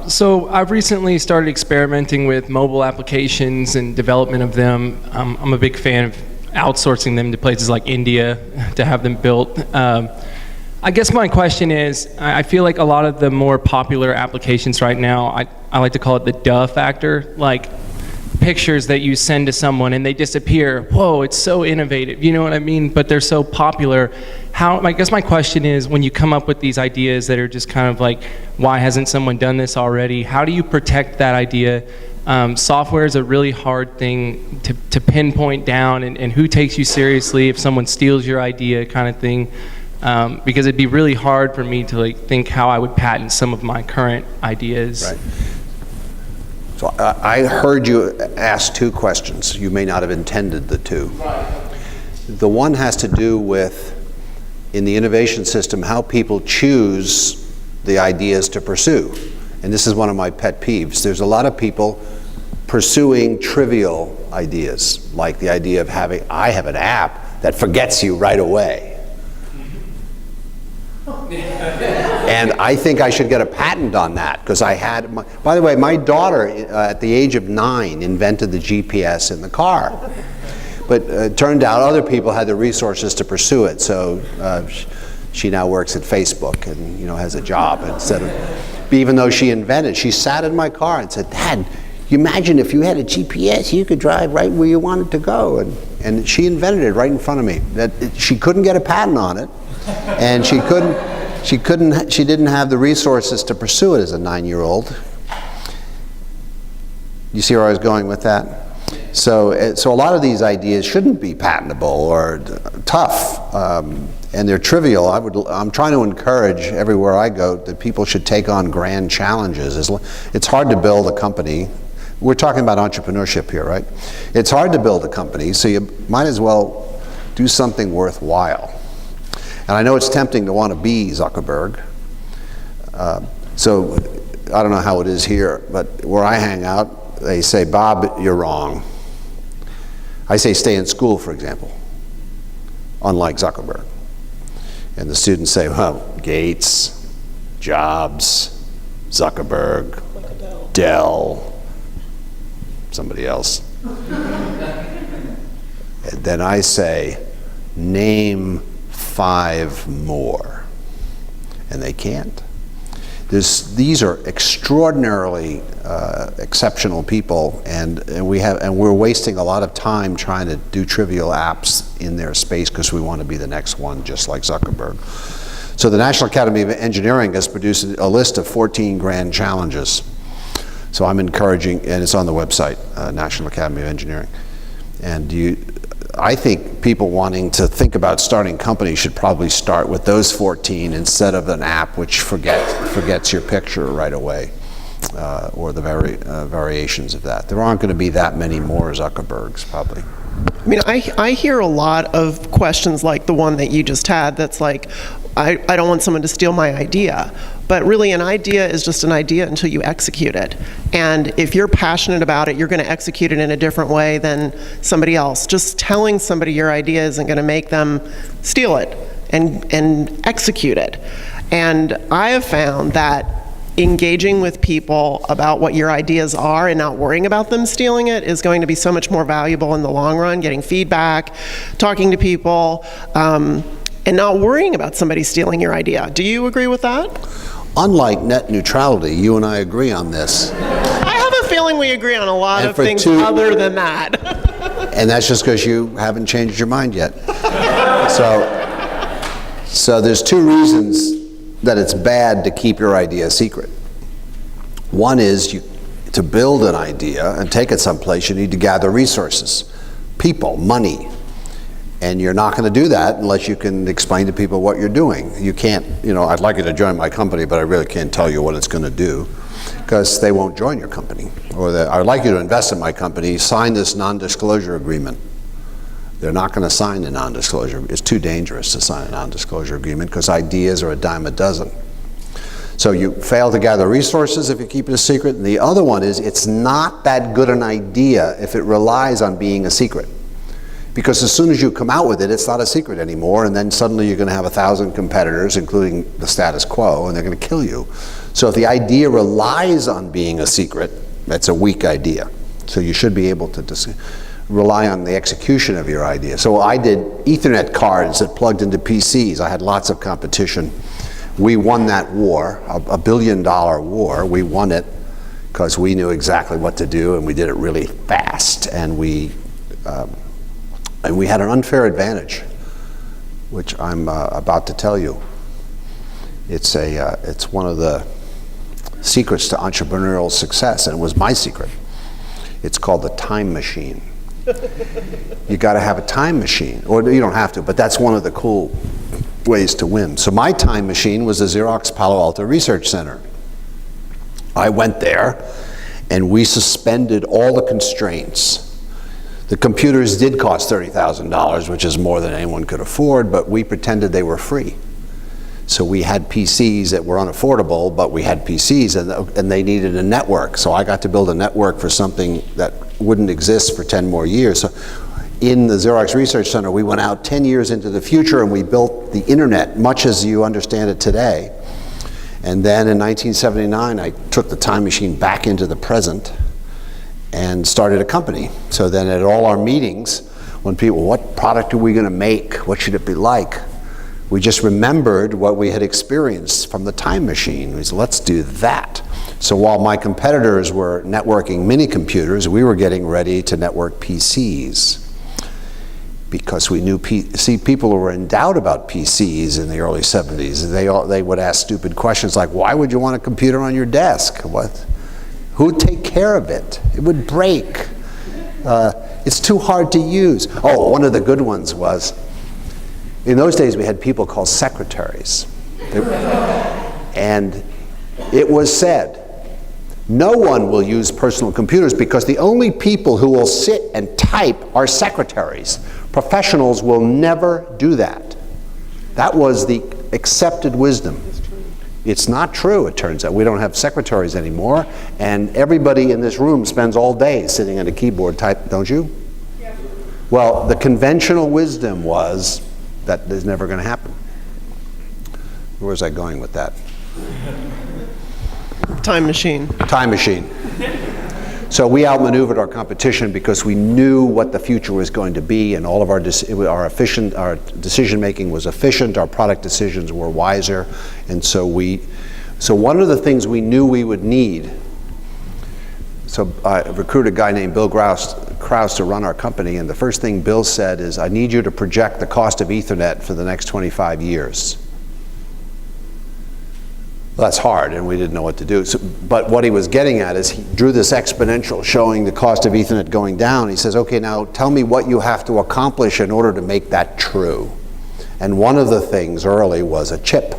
So I've recently started experimenting with mobile applications and development of them. I'm a big fan of outsourcing them to places like India to have them built. I guess my question is, I feel like a lot of the more popular applications right now, I like to call it the duh factor, like pictures that you send to someone and they disappear. Whoa, it's so innovative, you know what I mean? But they're so popular. I guess my question is, when you come up with these ideas that are just kind of like, why hasn't someone done this already? How do you protect that idea? Software is a really hard thing to pinpoint down, and who takes you seriously if someone steals your idea, kind of thing. Because it'd be really hard for me to think how I would patent some of my current ideas. Right. So I heard you ask 2 questions. You may not have intended the 2. The one has to do with, in the innovation system, how people choose the ideas to pursue. And this is one of my pet peeves. There's a lot of people pursuing trivial ideas, like the idea of I have an app that forgets you right away. And I think I should get a patent on that, because by the way, my daughter at the age of 9 invented the GPS in the car. But it turned out other people had the resources to pursue it, so she now works at Facebook and has a job instead of, even though she invented, she sat in my car and said, "Dad, you imagine if you had a GPS, you could drive right where you wanted to go." And she invented it right in front of me. She couldn't get a patent on it, and she didn't have the resources to pursue it as a 9-year-old. You see where I was going with that? So a lot of these ideas shouldn't be patentable or tough, and they're trivial. I'm trying to encourage everywhere I go that people should take on grand challenges. It's hard to build a company. We're talking about entrepreneurship here, right? It's hard to build a company, so you might as well do something worthwhile. And I know it's tempting to want to be Zuckerberg. So I don't know how it is here, but where I hang out, they say, Bob, you're wrong. I say stay in school, for example, unlike Zuckerberg. And the students say, well, Gates, Jobs, Zuckerberg, Dell, somebody else. And then I say, name 5 more. And they can't. These are extraordinarily exceptional people, and we're wasting a lot of time trying to do trivial apps in their space because we want to be the next one, just like Zuckerberg. So the National Academy of Engineering has produced a list of 14 grand challenges. So I'm encouraging, and it's on the website, National Academy of Engineering. And I think people wanting to think about starting companies should probably start with those 14 instead of an app which forgets your picture right away, or the variations of that. There aren't going to be that many more Zuckerbergs, probably. I mean, I hear a lot of questions like the one that you just had that's like, I don't want someone to steal my idea. But really, an idea is just an idea until you execute it. And if you're passionate about it, you're going to execute it in a different way than somebody else. Just telling somebody your idea isn't going to make them steal it and execute it. And I have found that engaging with people about what your ideas are and not worrying about them stealing it is going to be so much more valuable in the long run, getting feedback, talking to people, and not worrying about somebody stealing your idea. Do you agree with that? Unlike net neutrality, you and I agree on this. I have a feeling we agree on a lot of things other than that. And that's just because you haven't changed your mind yet. So there's 2 reasons that it's bad to keep your idea secret. One is to build an idea and take it someplace, you need to gather resources, people, money. And you're not going to do that unless you can explain to people what you're doing. You can't, I'd like you to join my company, but I really can't tell you what it's going to do, because they won't join your company. Or I'd like you to invest in my company, sign this non-disclosure agreement. They're not going to sign the non-disclosure. It's too dangerous to sign a non-disclosure agreement because ideas are a dime a dozen. So you fail to gather resources if you keep it a secret. And the other one is it's not that good an idea if it relies on being a secret. Because as soon as you come out with it, it's not a secret anymore, and then suddenly you're going to have 1,000 competitors, including the status quo, and they're going to kill you. So if the idea relies on being a secret, that's a weak idea. So you should be able to rely on the execution of your idea. So I did Ethernet cards that plugged into PCs. I had lots of competition. We won that war, a $1 billion war. We won it because we knew exactly what to do, and we did it really fast, and we had an unfair advantage, which I'm about to tell you. It's one of the secrets to entrepreneurial success, and it was my secret. It's called the time machine. You got to have a time machine, or you don't have to, but that's one of the cool ways to win. So my time machine was the Xerox Palo Alto Research Center. I went there, and we suspended all the constraints. The computers did cost $30,000, which is more than anyone could afford, but we pretended they were free. So we had PCs that were unaffordable, but we had PCs, and they needed a network. So I got to build a network for something that wouldn't exist for 10 more years. So in the Xerox Research Center, we went out 10 years into the future, and we built the internet, much as you understand it today. And then in 1979, I took the time machine back into the present and started a company. So then at all our meetings, when people, what product are we going to make? What should it be like? We just remembered what we had experienced from the time machine. We said, let's do that. So while my competitors were networking mini computers, we were getting ready to network PCs. Because we knew, people who were in doubt about PCs in the early 70s, they would ask stupid questions like, why would you want a computer on your desk? Who would take care of it? It would break. It's too hard to use. Oh, one of the good ones was, in those days we had people called secretaries. And it was said, no one will use personal computers because the only people who will sit and type are secretaries. Professionals will never do that. That was the accepted wisdom. It's not true, it turns out. We don't have secretaries anymore, and everybody in this room spends all day sitting at a keyboard type, don't you? Yeah. Well, the conventional wisdom was that is never going to happen. Where was I going with that? Time machine. Time machine. So we outmaneuvered our competition because we knew what the future was going to be, and all of our decision making was efficient, our product decisions were wiser, and so one of the things we knew we would need. So I recruited a guy named Bill Krause to run our company, and the first thing Bill said is, I need you to project the cost of Ethernet for the next 25 years. Well, that's hard, and we didn't know what to do. But what he was getting at is he drew this exponential showing the cost of Ethernet going down. He says, okay, now tell me what you have to accomplish in order to make that true. And one of the things early was a chip.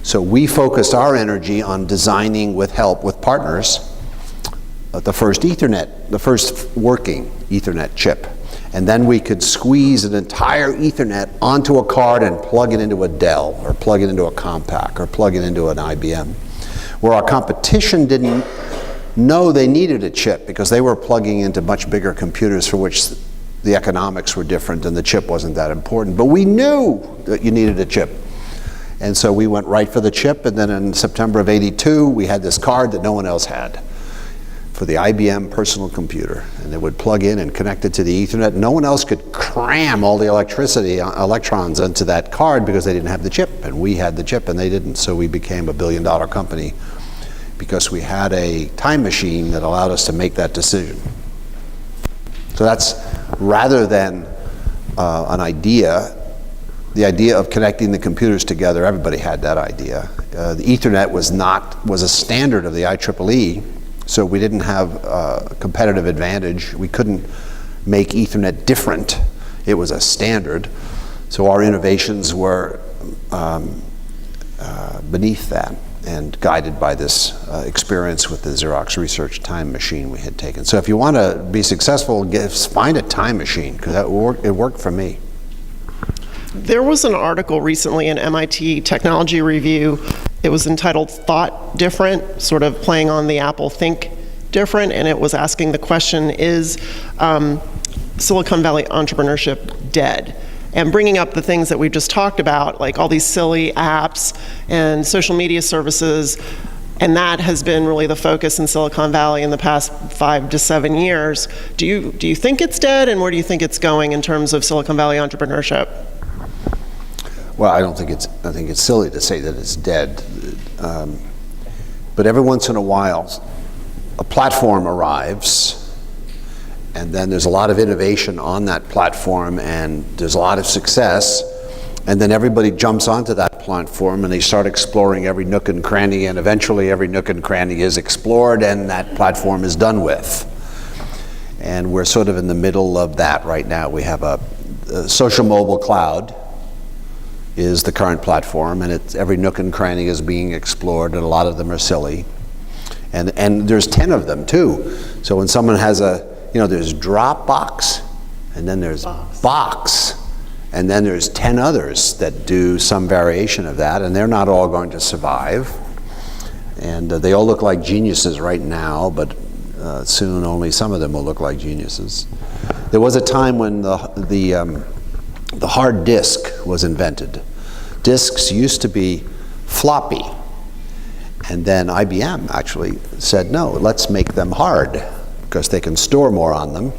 So we focused our energy on designing with help with partners the first Ethernet, the first working Ethernet chip. And then we could squeeze an entire Ethernet onto a card and plug it into a Dell, or plug it into a Compaq, or plug it into an IBM. Where our competition didn't know they needed a chip because they were plugging into much bigger computers for which the economics were different and the chip wasn't that important. But we knew that you needed a chip. And so we went right for the chip, and then in September of '82, we had this card that no one else had for the IBM personal computer, and it would plug in and connect it to the Ethernet. No one else could cram all the electrons into that card because they didn't have the chip, and we had the chip and they didn't. So we became $1 billion company because we had a time machine that allowed us to make that decision. So that's, rather than an idea, the idea of connecting the computers together, everybody had that idea. The Ethernet was a standard of the IEEE, so we didn't have a competitive advantage. We couldn't make Ethernet different. It was a standard. So our innovations were beneath that and guided by this experience with the Xerox Research time machine we had taken. So if you want to be successful, find a time machine, because it worked for me. There was an article recently in MIT Technology Review. It was entitled Thought Different, sort of playing on the Apple Think Different, and it was asking the question, is Silicon Valley entrepreneurship dead? And bringing up the things that we've just talked about, like all these silly apps and social media services, and that has been really the focus in Silicon Valley in the past 5 to 7 years. Do you think it's dead, and where do you think it's going in terms of Silicon Valley entrepreneurship? Well, I think it's silly to say that it's dead. But every once in a while, a platform arrives, and then there's a lot of innovation on that platform, and there's a lot of success, and then everybody jumps onto that platform and they start exploring every nook and cranny, and eventually every nook and cranny is explored and that platform is done with. And we're sort of in the middle of that right now. We have a social mobile cloud is the current platform, and every nook and cranny is being explored, and a lot of them are silly. And there's 10 of them too. So when someone has there's Dropbox, and then there's Box, and then there's 10 others that do some variation of that, and they're not all going to survive. And they all look like geniuses right now, but soon only some of them will look like geniuses. There was a time when the hard disk was invented. Disks used to be floppy, and then IBM actually said, no, let's make them hard because they can store more on them.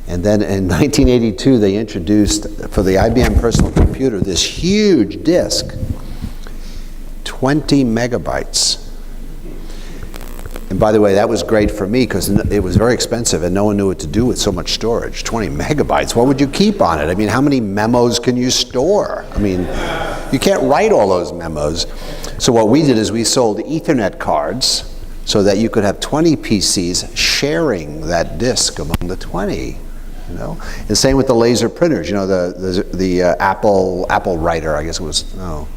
And then in 1982, they introduced, for the IBM personal computer, this huge disk, 20 megabytes. And by the way, that was great for me because it was very expensive and no one knew what to do with so much storage. 20 megabytes, what would you keep on it? I mean, how many memos can you store? I mean, you can't write all those memos. So what we did is we sold Ethernet cards so that you could have 20 PCs sharing that disk among the 20. And same with the laser printers. The Apple writer, I guess it was, no,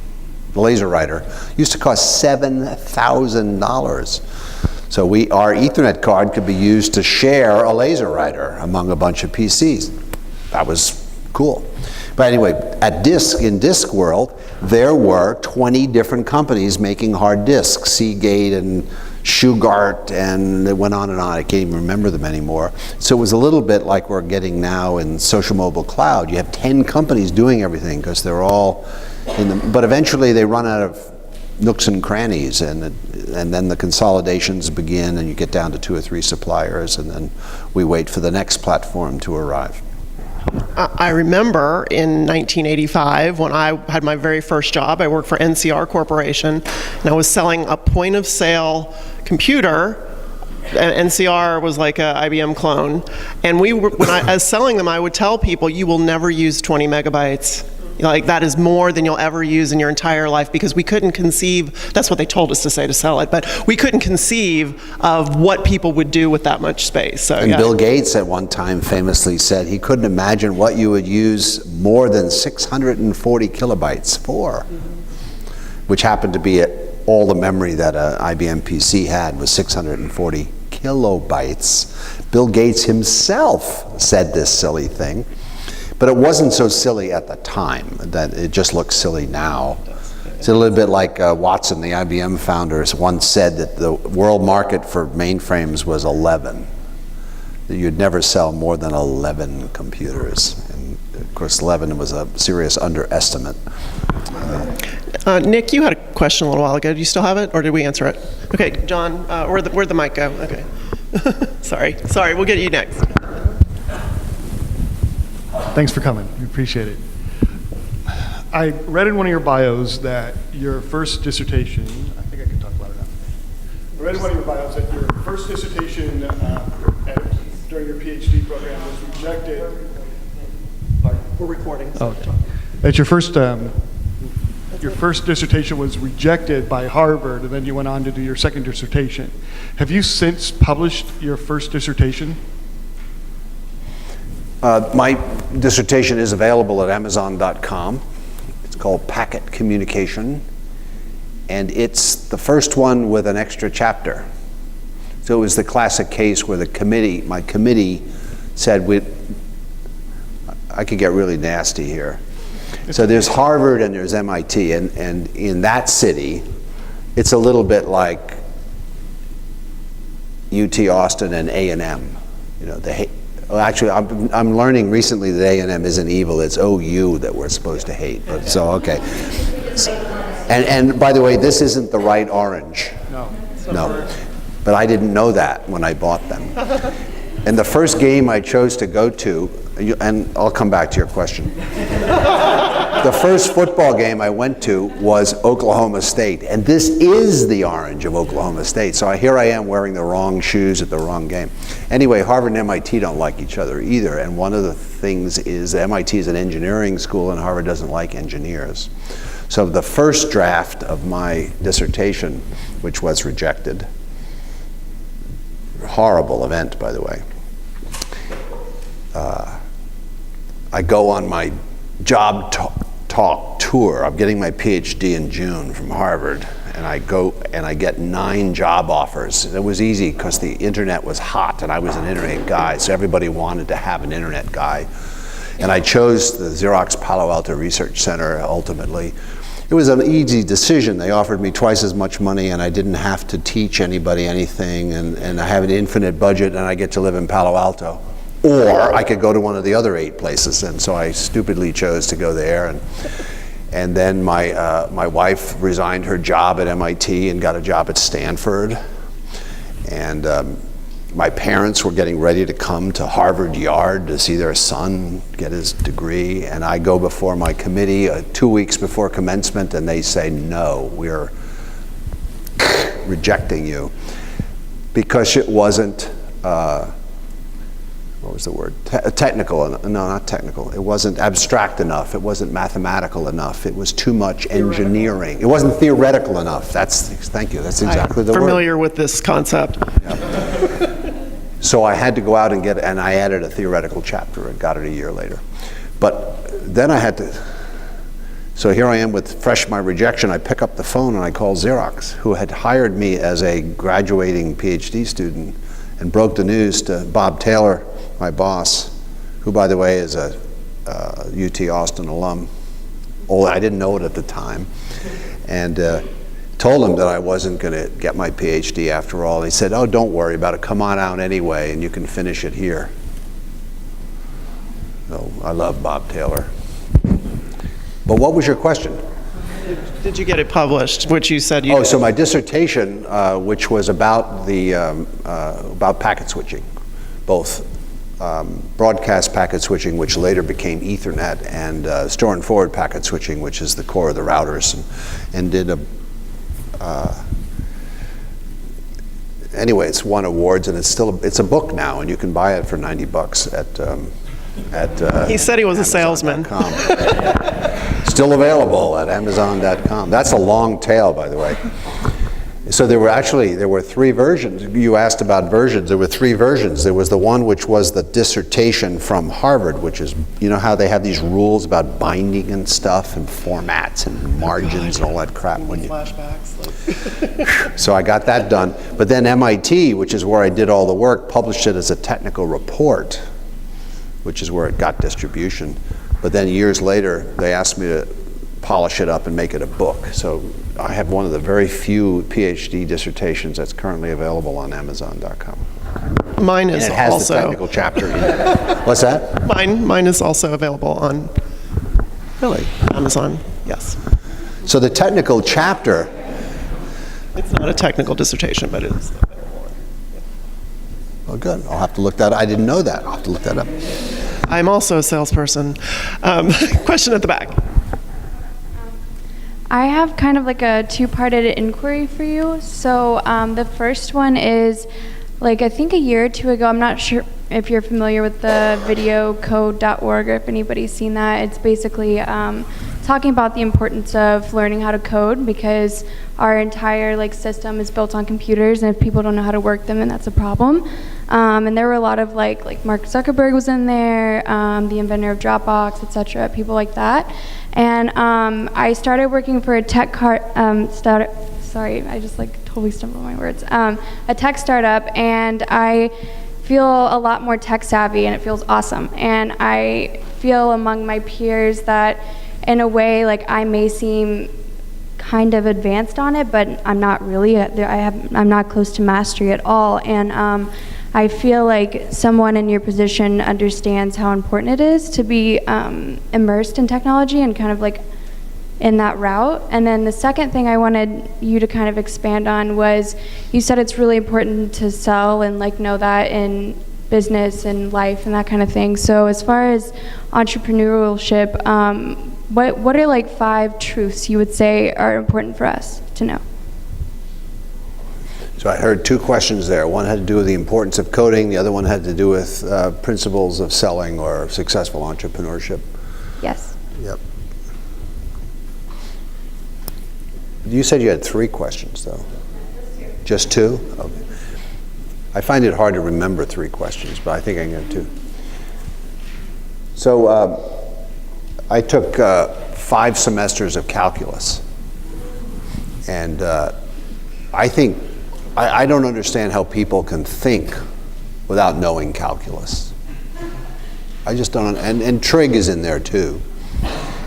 the laser writer used to cost $7,000. So our Ethernet card could be used to share a laser writer among a bunch of PCs. That was Cool. But anyway, in disk world, there were 20 different companies making hard disks, Seagate and Shugart, and it went on and on. I can't even remember them anymore. So it was a little bit like we're getting now in social mobile cloud. You have 10 companies doing everything because they're all in the, but eventually they run out of nooks and crannies, and then the consolidations begin, and you get down to 2 or 3 suppliers, and then we wait for the next platform to arrive. I remember in 1985 when I had my very first job. I worked for NCR Corporation, and I was selling a point-of-sale computer. NCR was like a IBM clone, and when I was selling them, I would tell people, you will never use 20 megabytes. Like, that is more than you'll ever use in your entire life, because we couldn't conceive, that's what they told us to say to sell it, but we couldn't conceive of what people would do with that much space. So, and yeah. Bill Gates at one time famously said he couldn't imagine what you would use more than 640 kilobytes for, which happened to be all the memory that an IBM PC had was 640 kilobytes. Bill Gates himself said this silly thing. But it wasn't so silly at the time, that it just looks silly now. It's a little bit like Watson, the IBM founder, once said that the world market for mainframes was 11. That you'd never sell more than 11 computers. And of course, 11 was a serious underestimate. Nick, you had a question a little while ago. Do you still have it, or did we answer it? Okay, John, where'd the mic go? Okay. Sorry, we'll get you next. Thanks for coming. We appreciate it. I read in one of your bios that your first dissertation, I think I can talk about it now. I read in one of your bios that your first dissertation during your PhD program was rejected. Pardon? We're recording. Oh, okay. That your first dissertation was rejected by Harvard, and then you went on to do your second dissertation. Have you since published your first dissertation? My dissertation is available at Amazon.com. It's called Packet Communication, and it's the first one with an extra chapter. So it was the classic case where my committee said, I could get really nasty here. So there's Harvard and there's MIT, and in that city, it's a little bit like UT Austin and A&M. You know, well, actually, I'm learning recently that A&M isn't evil. It's OU that we're supposed to hate. But so, okay. And by the way, this isn't the right orange. No. But I didn't know that when I bought them. And the first game I chose to go to, and I'll come back to your question. The first football game I went to was Oklahoma State, and this is the orange of Oklahoma State. So here I am wearing the wrong shoes at the wrong game. Anyway, Harvard and MIT don't like each other either, and one of the things is MIT is an engineering school and Harvard doesn't like engineers. So the first draft of my dissertation, which was rejected, horrible event, by the way, I go on my job talk tour. I'm getting my PhD in June from Harvard, and I go and I get 9 job offers. It was easy because the internet was hot and I was an internet guy, so everybody wanted to have an internet guy. And I chose the Xerox Palo Alto Research Center ultimately. It was an easy decision. They offered me twice as much money and I didn't have to teach anybody anything, and I have an infinite budget and I get to live in Palo Alto. Or I could go to one of the other 8 places, and so I stupidly chose to go there. And then my wife resigned her job at MIT and got a job at Stanford. And my parents were getting ready to come to Harvard Yard to see their son get his degree. And I go before my committee 2 weeks before commencement, and they say, no, we're rejecting you. Because it wasn't, what was the word? Technical. No, not technical. It wasn't abstract enough. It wasn't mathematical enough. It was too much engineering. It wasn't theoretical enough. Thank you. That's exactly the word. I'm familiar with this concept. Yeah. So I had to go out and I added a theoretical chapter and got it a year later. But then I had to, so here I am with my rejection. I pick up the phone and I call Xerox, who had hired me as a graduating PhD student, and broke the news to Bob Taylor, my boss, who, by the way, is a UT Austin alum. Oh, I didn't know it at the time. And told him that I wasn't going to get my PhD after all. He said, oh, don't worry about it. Come on out anyway, and you can finish it here. So I love Bob Taylor. But what was your question? Did you get it published, which you said you Oh, did? so my dissertation, which was about about packet switching, both broadcast packet switching, which later became Ethernet, and store and forward packet switching, which is the core of the routers, and did a anyway, it's won awards, and it's a book now, and you can buy it for $90 at He said he was a salesman. Amazon.com. Still available at Amazon.com. That's a long tail, by the way. So there were 3 versions. You asked about versions. There were 3 versions. There was the one which was the dissertation from Harvard, which is, you know how they have these rules about binding and stuff and formats and margins and all that crap. When you, Flashbacks. so I got that done. But then MIT, which is where I did all the work, published it as a technical report, which is where it got distribution. But then years later, they asked me to polish it up and make it a book. So I have one of the very few PhD dissertations that's currently available on Amazon.com. Mine And is it has also the technical chapter in it. What's that? mine is also available on Really? Amazon. Yes, So the technical chapter, it's not a technical dissertation, but it is. oh good, I'll have to look that up. I didn't know that. I'll have to look that up. I'm also a salesperson. Question at the back. I have kind of like a 2-parted inquiry for you. So the first one is, like, I think a year or 2 ago, I'm not sure if you're familiar with the videocode.org or if anybody's seen that. It's basically talking about the importance of learning how to code, because our entire system is built on computers, and if people don't know how to work them, then that's a problem. And there were a lot of like Mark Zuckerberg was in there, the inventor of Dropbox, etc., people like that. And I started working for a sorry, I just totally stumbled on my words. A tech startup, and I feel a lot more tech savvy, and it feels awesome. And I feel among my peers that, in a way, I may seem kind of advanced on it, but I'm not really. I'm not close to mastery at all. And I feel like someone in your position understands how important it is to be immersed in technology and kind of in that route. And then the second thing I wanted you to kind of expand on was, you said it's really important to sell and know that in business and life and that kind of thing. So as far as entrepreneurship, what are 5 truths you would say are important for us to know? So I heard 2 questions there. One had to do with the importance of coding. The other one had to do with principles of selling or successful entrepreneurship. Yes. Yep. You said you had 3 questions, though. Just 2? Okay. I find it hard to remember 3 questions, but I think I can get 2. So I took 5 semesters of calculus, and I think I don't understand how people can think without knowing calculus. I just don't, and trig is in there too.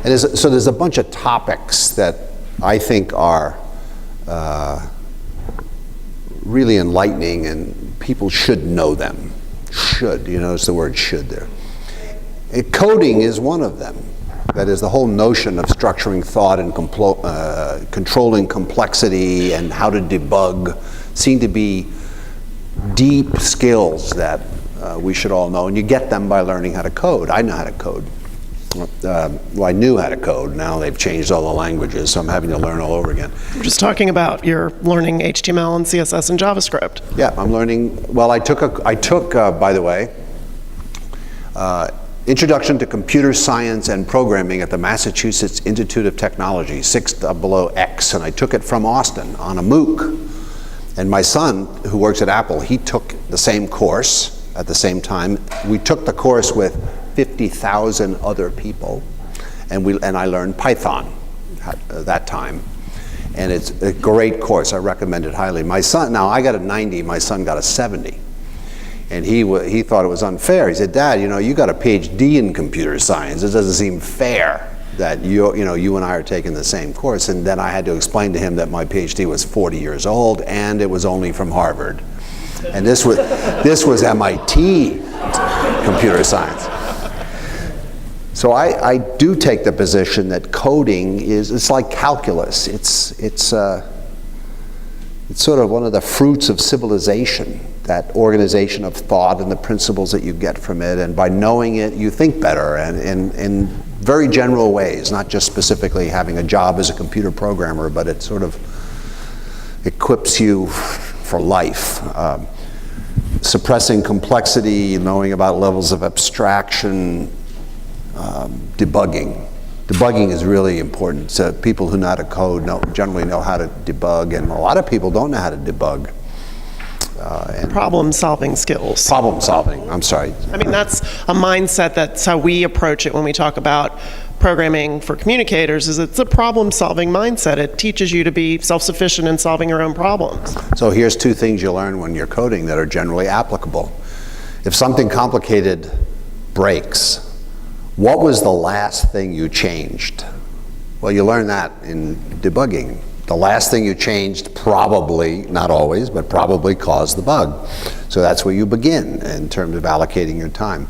And so there's a bunch of topics that I think are really enlightening, and people should know them. Should, you notice the word should there. Coding is one of them. That is, the whole notion of structuring thought and controlling complexity and how to debug seem to be deep skills that we should all know, and you get them by learning how to code. I know how to code. Well, I knew how to code. Now they've changed all the languages, so I'm having to learn all over again. We're just talking about you're learning HTML and CSS and JavaScript. Yeah, I'm learning. Well, I took by the way, Introduction to Computer Science and Programming at the Massachusetts Institute of Technology, 600X, and I took it from Austin on a MOOC. And my son, who works at Apple, he took the same course at the same time. We took the course with 50,000 other people, and I learned Python at that time. And it's a great course. I recommend it highly. My son, now I got a 90, my son got a 70. And he thought it was unfair. He said, Dad, you got a PhD in computer science. It doesn't seem fair that you and I are taking the same course. And then I had to explain to him that my PhD was 40 years old and it was only from Harvard. And this was MIT computer science. So I do take the position that coding it's like calculus. It's sort of one of the fruits of civilization, that organization of thought and the principles that you get from it. And by knowing it, you think better, and in very general ways, not just specifically having a job as a computer programmer, but it sort of equips you for life. Suppressing complexity, knowing about levels of abstraction, debugging. Debugging is really important. So people who know how to code generally know how to debug, and a lot of people don't know how to debug. Problem-solving skills. Problem-solving, I'm sorry. I mean, that's a mindset. That's how we approach it when we talk about programming for communicators, is it's a problem-solving mindset. It teaches you to be self-sufficient in solving your own problems. So here's two things you learn when you're coding that are generally applicable. If something complicated breaks, what was the last thing you changed? Well, you learn that in debugging. The last thing you changed probably, not always, but probably caused the bug. So that's where you begin in terms of allocating your time.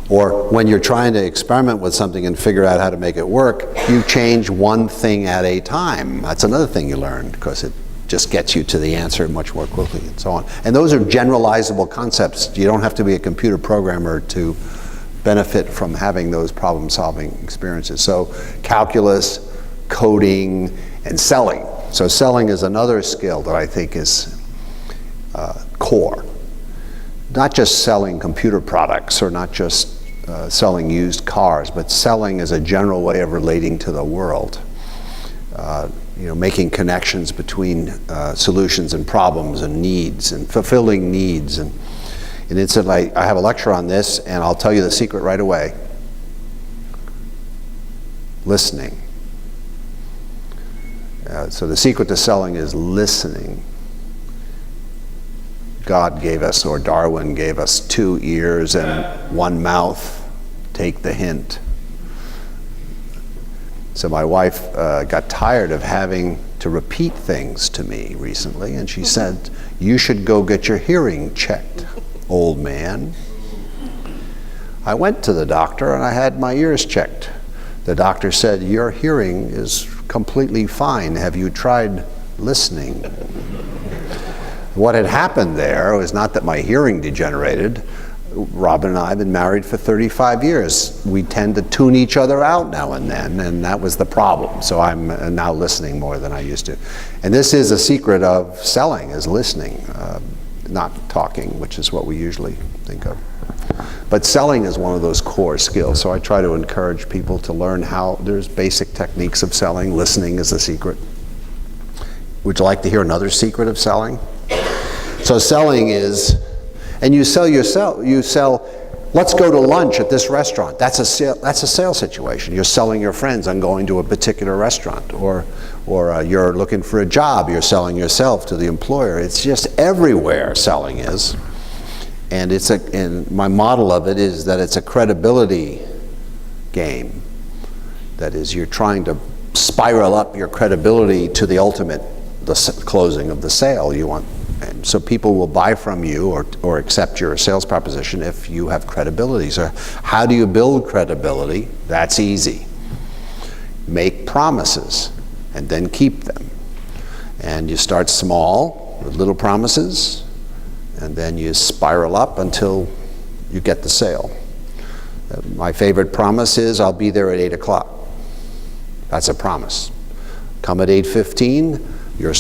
Or when you're trying to experiment with something and figure out how to make it work, you change one thing at a time. That's another thing you learn, because it just gets you to the answer much more quickly, and so on. And those are generalizable concepts. You don't have to be a computer programmer to benefit from having those problem-solving experiences. So calculus, coding, and selling. So selling is another skill that I think is core. Not just selling computer products, or not just selling used cars, but selling as a general way of relating to the world. Making connections between solutions and problems and needs, and fulfilling needs. And incidentally, I have a lecture on this, and I'll tell you the secret right away. Listening. So the secret to selling is listening. God gave us, or Darwin gave us, 2 ears and 1 mouth. Take the hint. So my wife got tired of having to repeat things to me recently, and she said, "You should go get your hearing checked, old man." I went to the doctor and I had my ears checked. The doctor said, "Your hearing is completely fine. Have you tried listening?" What had happened there was not that my hearing degenerated. Robin and I have been married for 35 years. We tend to tune each other out now and then, and that was the problem. So I'm now listening more than I used to. And this is a secret of selling, is listening, not talking, which is what we usually think of. But selling is one of those core skills, so I try to encourage people to learn how there's basic techniques of selling. Listening is the secret. Would you like to hear another secret of selling? So selling is, and you sell yourself, let's go to lunch at this restaurant. That's a sales situation. You're selling your friends on going to a particular restaurant, or you're looking for a job, you're selling yourself to the employer. It's just everywhere selling is. And and my model of it is that it's a credibility game. That is, you're trying to spiral up your credibility to the ultimate, the closing of the sale you want. And so people will buy from you or accept your sales proposition if you have credibility. So how do you build credibility? That's easy. Make promises and then keep them. And you start small with little promises, and then you spiral up until you get the sale. My favorite promise is, I'll be there at 8 o'clock. That's a promise. Come at 8:15, your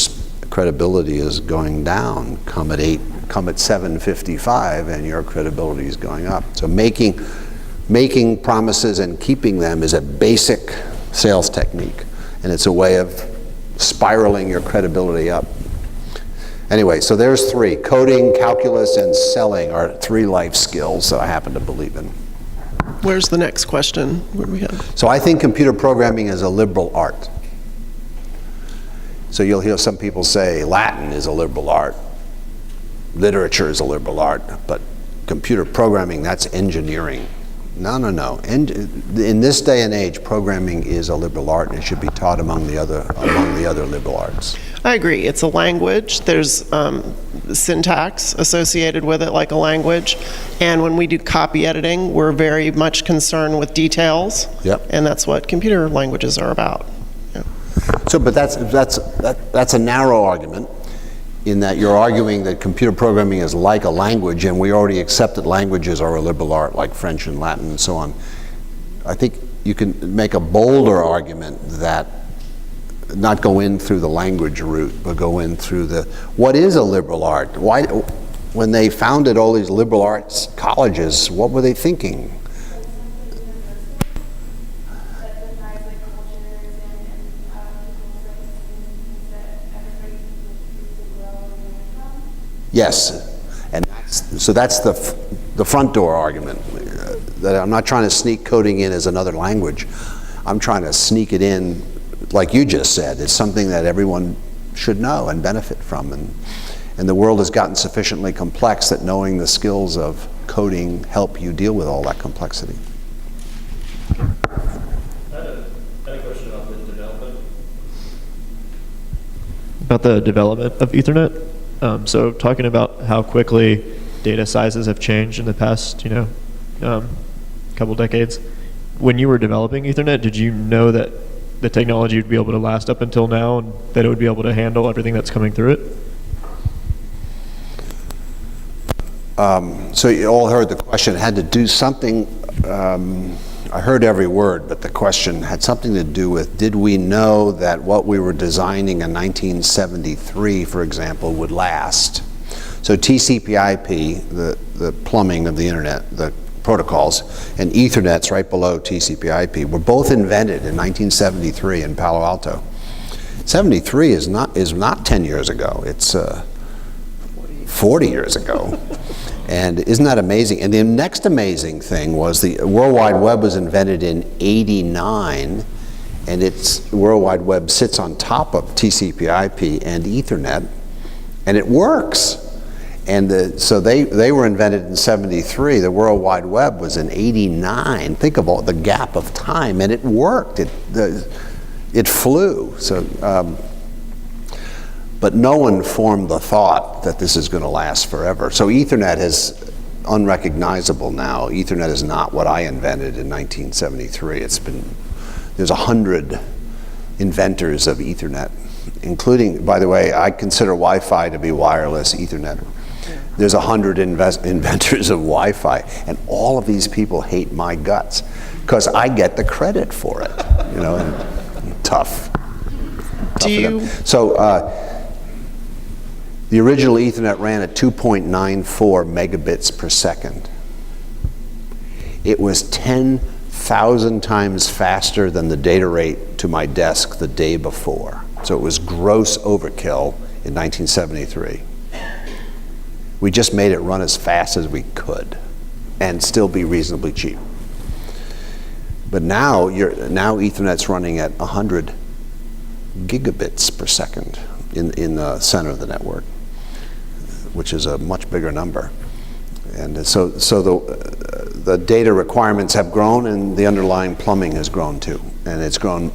credibility is going down. Come at 7:55, and your credibility is going up. So making promises and keeping them is a basic sales technique, and it's a way of spiraling your credibility up. Anyway, so there's 3. Coding, calculus, and selling are 3 life skills that I happen to believe in. Where's the next question? What do we have? So I think computer programming is a liberal art. So you'll hear some people say Latin is a liberal art, literature is a liberal art, but computer programming, that's engineering. No, no, no. In this day and age, programming is a liberal art, and it should be taught among the other liberal arts. I agree. It's a language. There's syntax associated with it like a language. And when we do copy editing, we're very much concerned with details. Yep. And that's what computer languages are about. Yeah. So, but that's a narrow argument, in that you're arguing that computer programming is like a language, and we already accept that languages are a liberal art, like French and Latin and so on. I think you can make a bolder argument that not go in through the language route, but go in through what is a liberal art? Why, when they founded all these liberal arts colleges, what were they thinking? Yes, and that's the front door argument. That I'm not trying to sneak coding in as another language. I'm trying to sneak it in, like you just said. It's something that everyone should know and benefit from. And the world has gotten sufficiently complex that knowing the skills of coding help you deal with all that complexity. I had a question about the development. About the development of Ethernet. So talking about how quickly data sizes have changed in the past, couple decades. When you were developing Ethernet, did you know that the technology would be able to last up until now, and that it would be able to handle everything that's coming through it? So you all heard the question. It had to do something, I heard every word, but the question had something to do with, did we know that what we were designing in 1973, for example, would last? So TCP/IP, the plumbing of the internet, the protocols, and Ethernet's right below TCP/IP, were both invented in 1973 in Palo Alto. 73 is not 10 years ago. It's 40 years ago. And isn't that amazing? And the next amazing thing was the World Wide Web was invented in '89, and its World Wide Web sits on top of TCP/IP and Ethernet, and it works. And so they were invented in '73. The World Wide Web was in '89. Think of all the gap of time, and it worked. It flew. So. But no one formed the thought that this is going to last forever. So Ethernet is unrecognizable now. Ethernet is not what I invented in 1973. There's 100 inventors of Ethernet, including, by the way, I consider Wi-Fi to be wireless Ethernet. There's 100 inventors of Wi-Fi, and all of these people hate my guts because I get the credit for it. And tough. Do you? So. The original Ethernet ran at 2.94 megabits per second. It was 10,000 times faster than the data rate to my desk the day before. So it was gross overkill in 1973. We just made it run as fast as we could and still be reasonably cheap. But now Ethernet's running at 100 gigabits per second in the center of the network, which is a much bigger number. And so the data requirements have grown, and the underlying plumbing has grown too. And it's grown,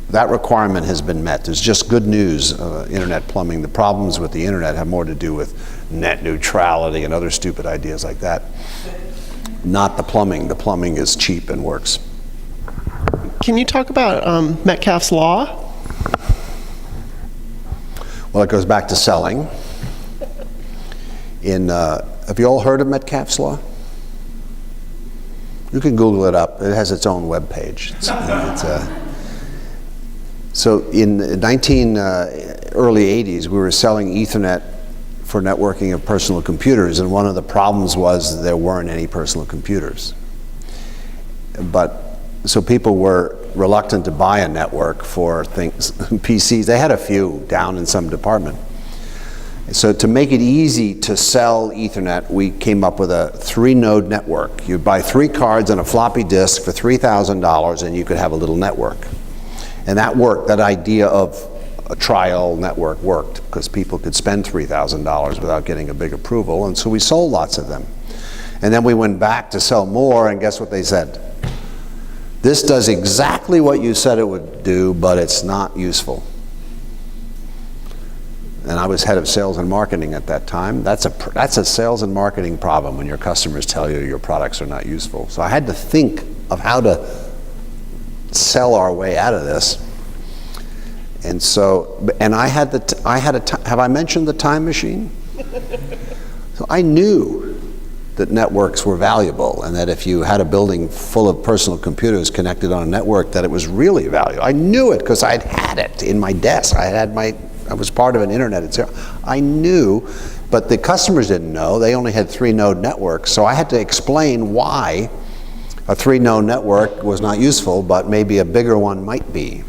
that requirement has been met. There's just good news, internet plumbing. The problems with the internet have more to do with net neutrality and other stupid ideas like that. Not the plumbing. The plumbing is cheap and works. Can you talk about Metcalfe's law? Well, it goes back to selling. Have you all heard of Metcalfe's law? You can Google it up. It has its own web page. So in the early 80s, we were selling Ethernet for networking of personal computers, and one of the problems was there weren't any personal computers. So people were reluctant to buy a network for things, PCs. They had a few down in some department. So to make it easy to sell Ethernet, we came up with a 3-node network. You'd buy 3 cards and a floppy disk for $3,000, and you could have a little network. And that worked. That idea of a trial network worked because people could spend $3,000 without getting a big approval, and so we sold lots of them. And then we went back to sell more, and guess what they said? This does exactly what you said it would do, but it's not useful. And I was head of sales and marketing at that time. That's a sales and marketing problem when your customers tell you your products are not useful. So I had to think of how to sell our way out of this. And so, and have I mentioned the time machine? So I knew that networks were valuable, and that if you had a building full of personal computers connected on a network, that it was really valuable. I knew it because I'd had it in my desk. I was part of an internet. I knew, but the customers didn't know. They only had 3-node networks, so I had to explain why a 3-node network was not useful, but maybe a bigger one might be.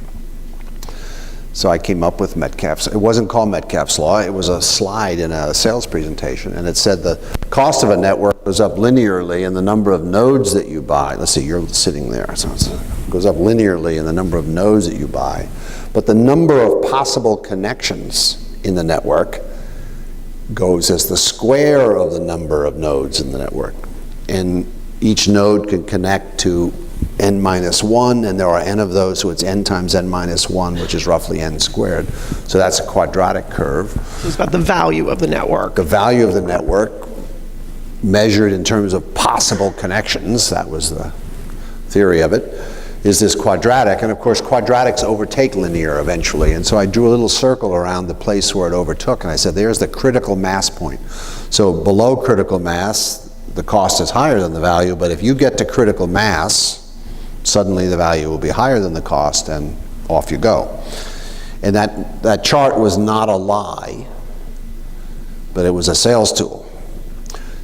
So I came up with Metcalfe's. It wasn't called Metcalfe's Law. It was a slide in a sales presentation, and it said the cost of a network goes up linearly in the number of nodes that you buy. Let's see, you're sitting there. So it goes up linearly in the number of nodes that you buy. But the number of possible connections in the network goes as the square of the number of nodes in the network. And each node can connect to n minus 1, and there are n of those, so it's n times n minus 1, which is roughly n squared. So that's a quadratic curve. So it's about the value of the network. The value of the network measured in terms of possible connections, that was the theory of it, is this quadratic. And of course, quadratics overtake linear eventually. And so I drew a little circle around the place where it overtook, and I said, there's the critical mass point. So below critical mass, the cost is higher than the value, but if you get to critical mass, suddenly the value will be higher than the cost, and off you go. And that chart was not a lie, but it was a sales tool.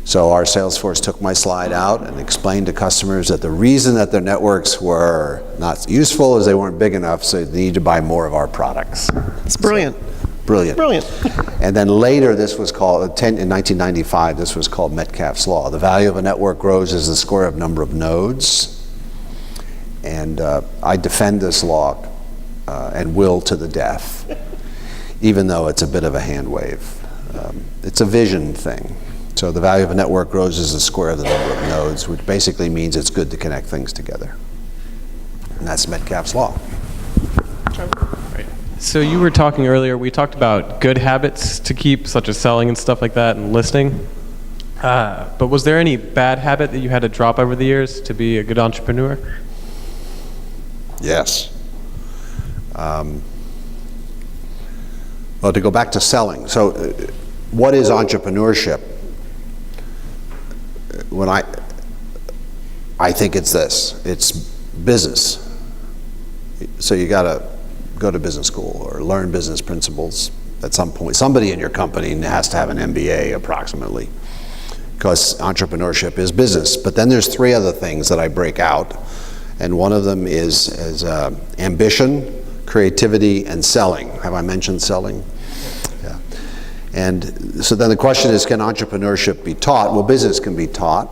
So our sales force took my slide out and explained to customers that the reason that their networks were not useful is they weren't big enough, so they need to buy more of our products. It's brilliant. Brilliant. Brilliant. And then later, this was called, in 1995, this was called Metcalfe's Law. The value of a network grows as the square of number of nodes. And I defend this law and will to the death, even though it's a bit of a hand wave. It's a vision thing. So the value of a network grows as the square of the number of nodes, which basically means it's good to connect things together. And that's Metcalfe's Law. Right. So you were talking earlier, we talked about good habits to keep, such as selling and stuff like that, and listing. But was there any bad habit that you had to drop over the years to be a good entrepreneur? Yes. Well, to go back to selling. So what is entrepreneurship? When I think it's this. It's business. So you got to go to business school or learn business principles at some point. Somebody in your company has to have an MBA approximately, because entrepreneurship is business. But then there's 3 other things that I break out. And one of them is ambition, creativity, and selling. Have I mentioned selling? Yeah. And so then the question is, can entrepreneurship be taught? Well, business can be taught.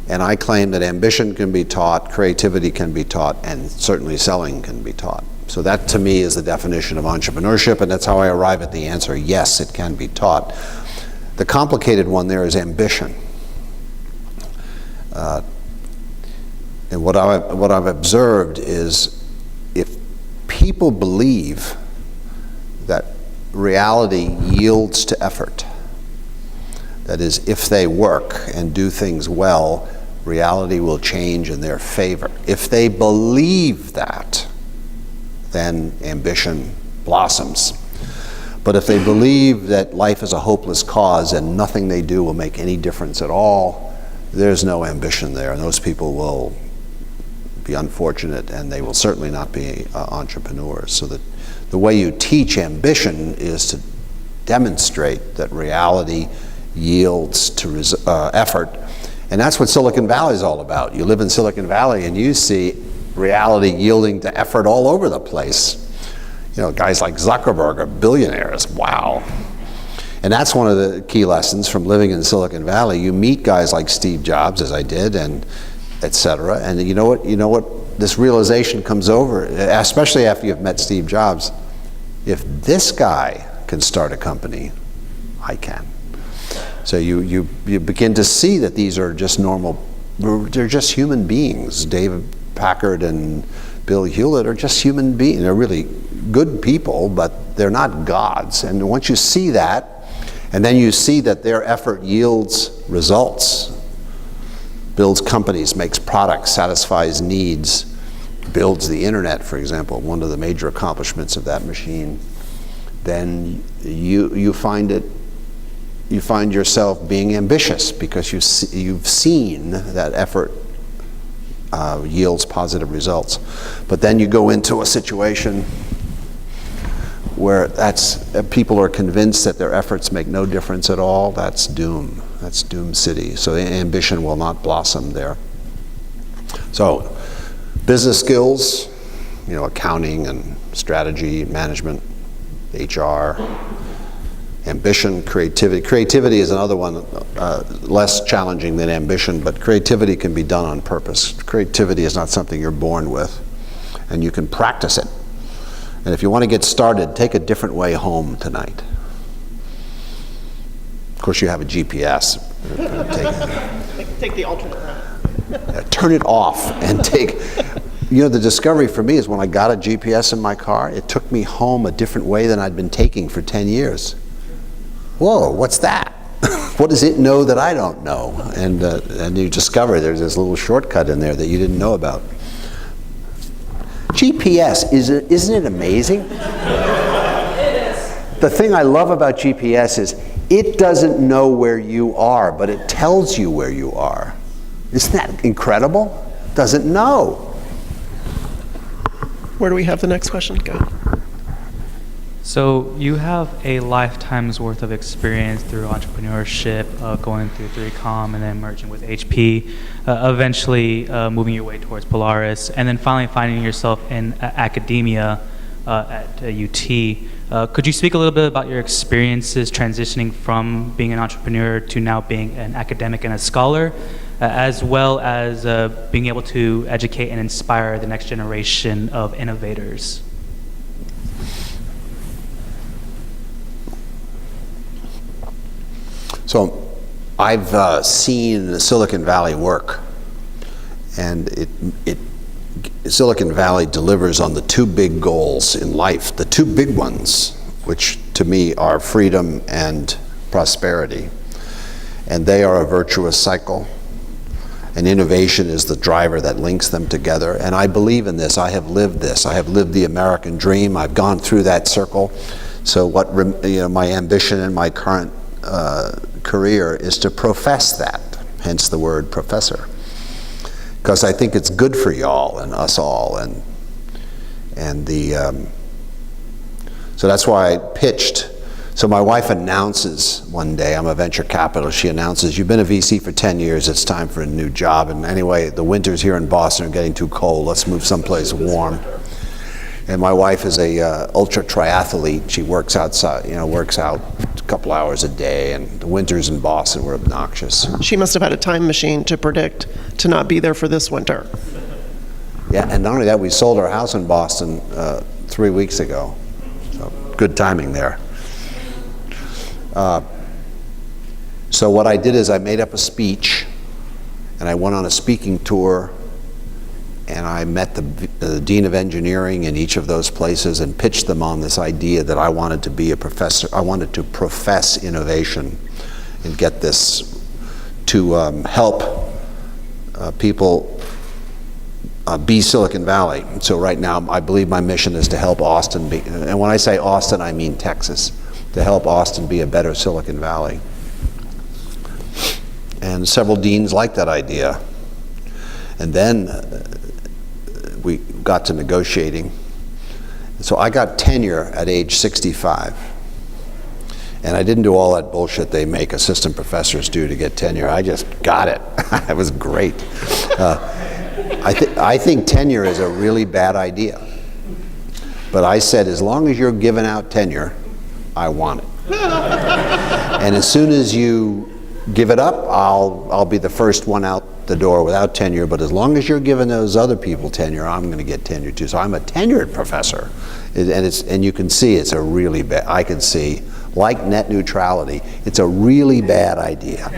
And I claim that ambition can be taught, creativity can be taught, and certainly selling can be taught. So that, to me, is the definition of entrepreneurship, and that's how I arrive at the answer, yes, it can be taught. The complicated one there is ambition. And what I've observed is, if people believe that reality yields to effort, that is, if they work and do things well, reality will change in their favor. If they believe that, then ambition blossoms. But if they believe that life is a hopeless cause and nothing they do will make any difference at all, there's no ambition there, and those people will be unfortunate, and they will certainly not be entrepreneurs. So that the way you teach ambition is to demonstrate that reality yields to effort. And that's what Silicon Valley is all about. You live in Silicon Valley and you see reality yielding to effort all over the place. You know, guys like Zuckerberg are billionaires. Wow. And that's one of the key lessons from living in Silicon Valley. You meet guys like Steve Jobs, as I did, and et cetera. And you know what? This realization comes over, especially after you've met Steve Jobs. If this guy can start a company, I can. So you begin to see that these are just normal, they're just human beings. David Packard and Bill Hewlett are just human beings. They're really good people, but they're not gods. And once you see that, and then you see that their effort yields results, builds companies, makes products, satisfies needs, builds the internet, for example, one of the major accomplishments of that machine, then you find yourself being ambitious because you've seen that effort yields positive results. But then you go into a situation where people are convinced that their efforts make no difference at all. That's doom. That's doom city. So ambition will not blossom there. So business skills, accounting and strategy, management, HR, ambition, creativity. Creativity is another one, less challenging than ambition, but creativity can be done on purpose. Creativity is not something you're born with, and you can practice it. And if you want to get started, take a different way home tonight. Of course, you have a GPS. Take the alternate route. Turn it off and take. The discovery for me is when I got a GPS in my car, it took me home a different way than I'd been taking for 10 years. Whoa, what's that? What does it know that I don't know? And you discover there's this little shortcut in there that you didn't know about. GPS, isn't it amazing? It is. The thing I love about GPS is it doesn't know where you are, but it tells you where you are. Isn't that incredible? Doesn't know. Where do we have the next question? Go. So you have a lifetime's worth of experience through entrepreneurship, going through 3Com and then merging with HP, eventually moving your way towards Polaris, and then finally finding yourself in academia at UT. Could you speak a little bit about your experiences transitioning from being an entrepreneur to now being an academic and a scholar, as well as being able to educate and inspire the next generation of innovators? So I've seen Silicon Valley work, and Silicon Valley delivers on the two big goals in life, the two big ones, which to me are freedom and prosperity. And they are a virtuous cycle. And innovation is the driver that links them together. And I believe in this. I have lived this. I have lived the American dream. I've gone through that circle. So my ambition in my current career is to profess that, hence the word professor, because I think it's good for y'all and us all, so that's why I pitched. So my wife announces one day, I'm a venture capitalist, she announces, you've been a VC for 10 years, it's time for a new job, and anyway, the winters here in Boston are getting too cold, let's move someplace warm. And my wife is a ultra triathlete. She works outside, works out a couple hours a day, and the winters in Boston were obnoxious. She must have had a time machine to predict to not be there for this winter. Yeah, and not only that, we sold our house in Boston 3 weeks ago. So good timing there. So what I did is I made up a speech, and I went on a speaking tour, and I met the dean of engineering in each of those places and pitched them on this idea that I wanted to be a professor. I wanted to profess innovation and get this to help people be Silicon Valley. So right now, I believe my mission is to help Austin be, and when I say Austin, I mean Texas, to help Austin be a better Silicon Valley. And several deans liked that idea. And then we got to negotiating. So I got tenure at age 65. And I didn't do all that bullshit they make assistant professors do to get tenure. I just got it. It was great. I think tenure is a really bad idea. But I said, as long as you're giving out tenure, I want it. And as soon as you give it up, I'll be the first one out the door without tenure, but as long as you're giving those other people tenure, I'm going to get tenure too. So I'm a tenured professor. And you can see it's a really bad, I can see like net neutrality, it's a really bad idea.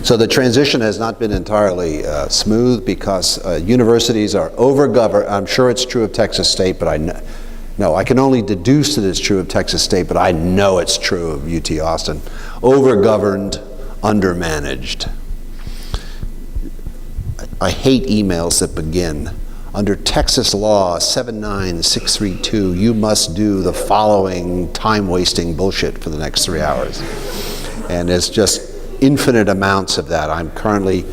So the transition has not been entirely smooth because universities are over-governed. I'm sure it's true of Texas State, but I can only deduce that it's true of Texas State, but I know it's true of UT Austin. Over-governed, undermanaged. I hate emails that begin, under Texas law 79632, you must do the following time-wasting bullshit for the next 3 hours. And it's just infinite amounts of that. I'm currently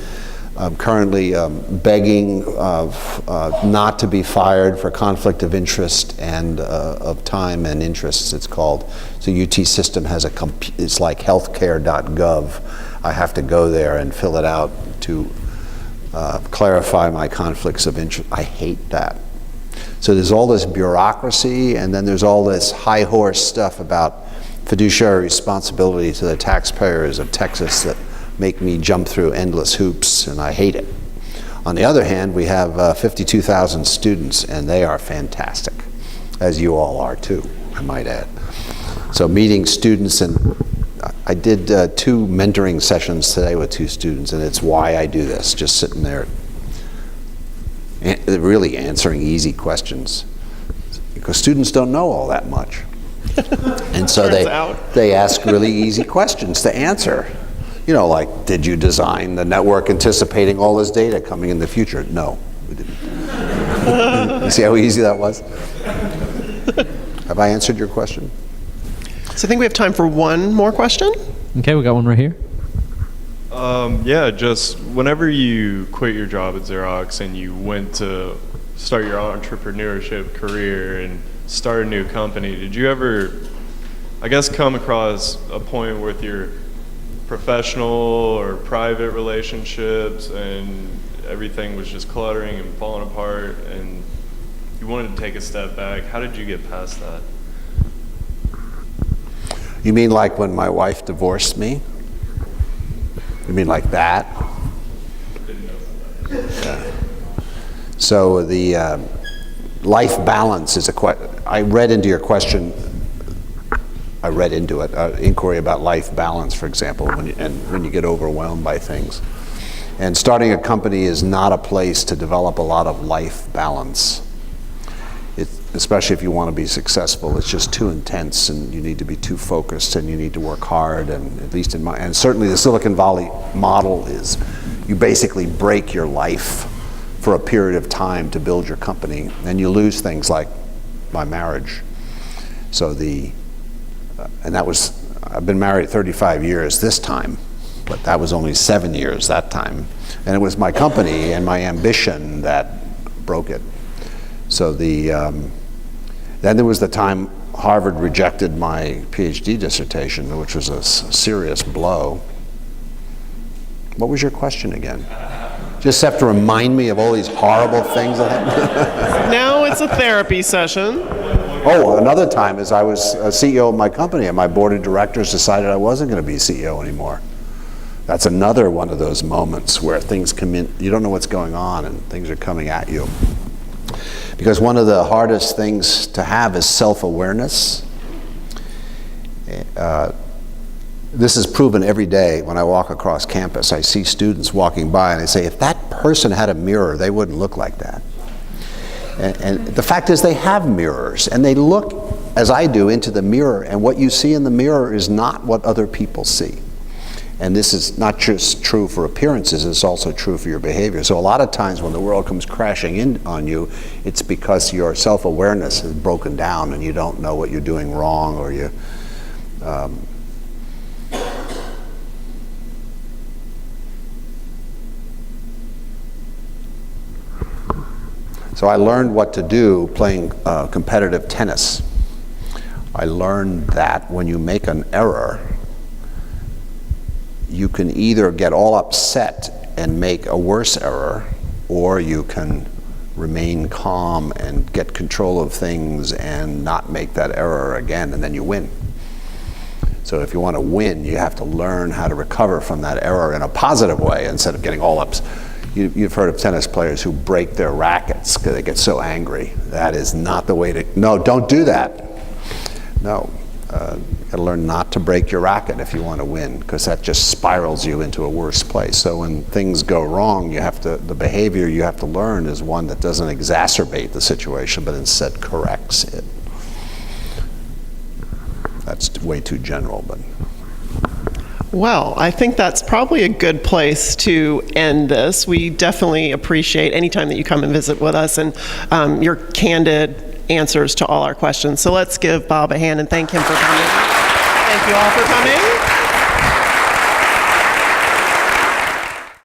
begging not to be fired for conflict of interest and of time and interests, it's called. So UT system has it's like healthcare.gov. I have to go there and fill it out to clarify my conflicts of interest. I hate that. So there's all this bureaucracy, and then there's all this high horse stuff about fiduciary responsibility to the taxpayers of Texas that make me jump through endless hoops, and I hate it. On the other hand, we have 52,000 students, and they are fantastic, as you all are too, I might add. So meeting students, and I did 2 mentoring sessions today with 2 students, and it's why I do this, just sitting there really answering easy questions, because students don't know all that much. And so they ask really easy questions to answer. You know, like, did you design the network anticipating all this data coming in the future? No, we didn't. You see how easy that was? Have I answered your question? So I think we have time for one more question. Okay, we got one right here. Yeah, just whenever you quit your job at Xerox and you went to start your entrepreneurship career and start a new company, did you ever, I guess, come across a point with your professional or private relationships and everything was just cluttering and falling apart and you wanted to take a step back? How did you get past that? You mean like when my wife divorced me? You mean like that? Yeah. So the life balance is I read into your question, I read into it, inquiry about life balance, for example, when you get overwhelmed by things. And starting a company is not a place to develop a lot of life balance. Especially if you want to be successful, it's just too intense, and you need to be too focused, and you need to work hard. And at least and certainly the Silicon Valley model is, you basically break your life for a period of time to build your company, and you lose things like my marriage. So and that was, I've been married 35 years this time, but that was only 7 years that time, and it was my company and my ambition that broke it. So then there was the time Harvard rejected my PhD dissertation, which was a serious blow. What was your question again? Just have to remind me of all these horrible things that happened? Now it's a therapy session. Oh, another time is I was a CEO of my company, and my board of directors decided I wasn't going to be CEO anymore. That's another one of those moments where things come in, you don't know what's going on, and things are coming at you. Because one of the hardest things to have is self-awareness. This is proven every day when I walk across campus. I see students walking by and I say, if that person had a mirror, they wouldn't look like that. And the fact is they have mirrors, and they look, as I do, into the mirror, and what you see in the mirror is not what other people see. And this is not just true for appearances, it's also true for your behavior. So a lot of times when the world comes crashing in on you, it's because your self-awareness is broken down and you don't know what you're doing wrong, or you... So I learned what to do playing competitive tennis. I learned that when you make an error, you can either get all upset and make a worse error, or you can remain calm and get control of things and not make that error again, and then you win. So if you want to win, you have to learn how to recover from that error in a positive way instead of getting all upset. You've heard of tennis players who break their rackets because they get so angry. That is not the way to, no, don't do that. No. got to learn not to break your racket if you want to win, because that just spirals you into a worse place. So when things go wrong, the behavior you have to learn is one that doesn't exacerbate the situation, but instead corrects it. That's way too general, but. Well, I think that's probably a good place to end this. We definitely appreciate any time that you come and visit with us and your candid answers to all our questions. So let's give Bob a hand and thank him for coming. Thank you all for coming.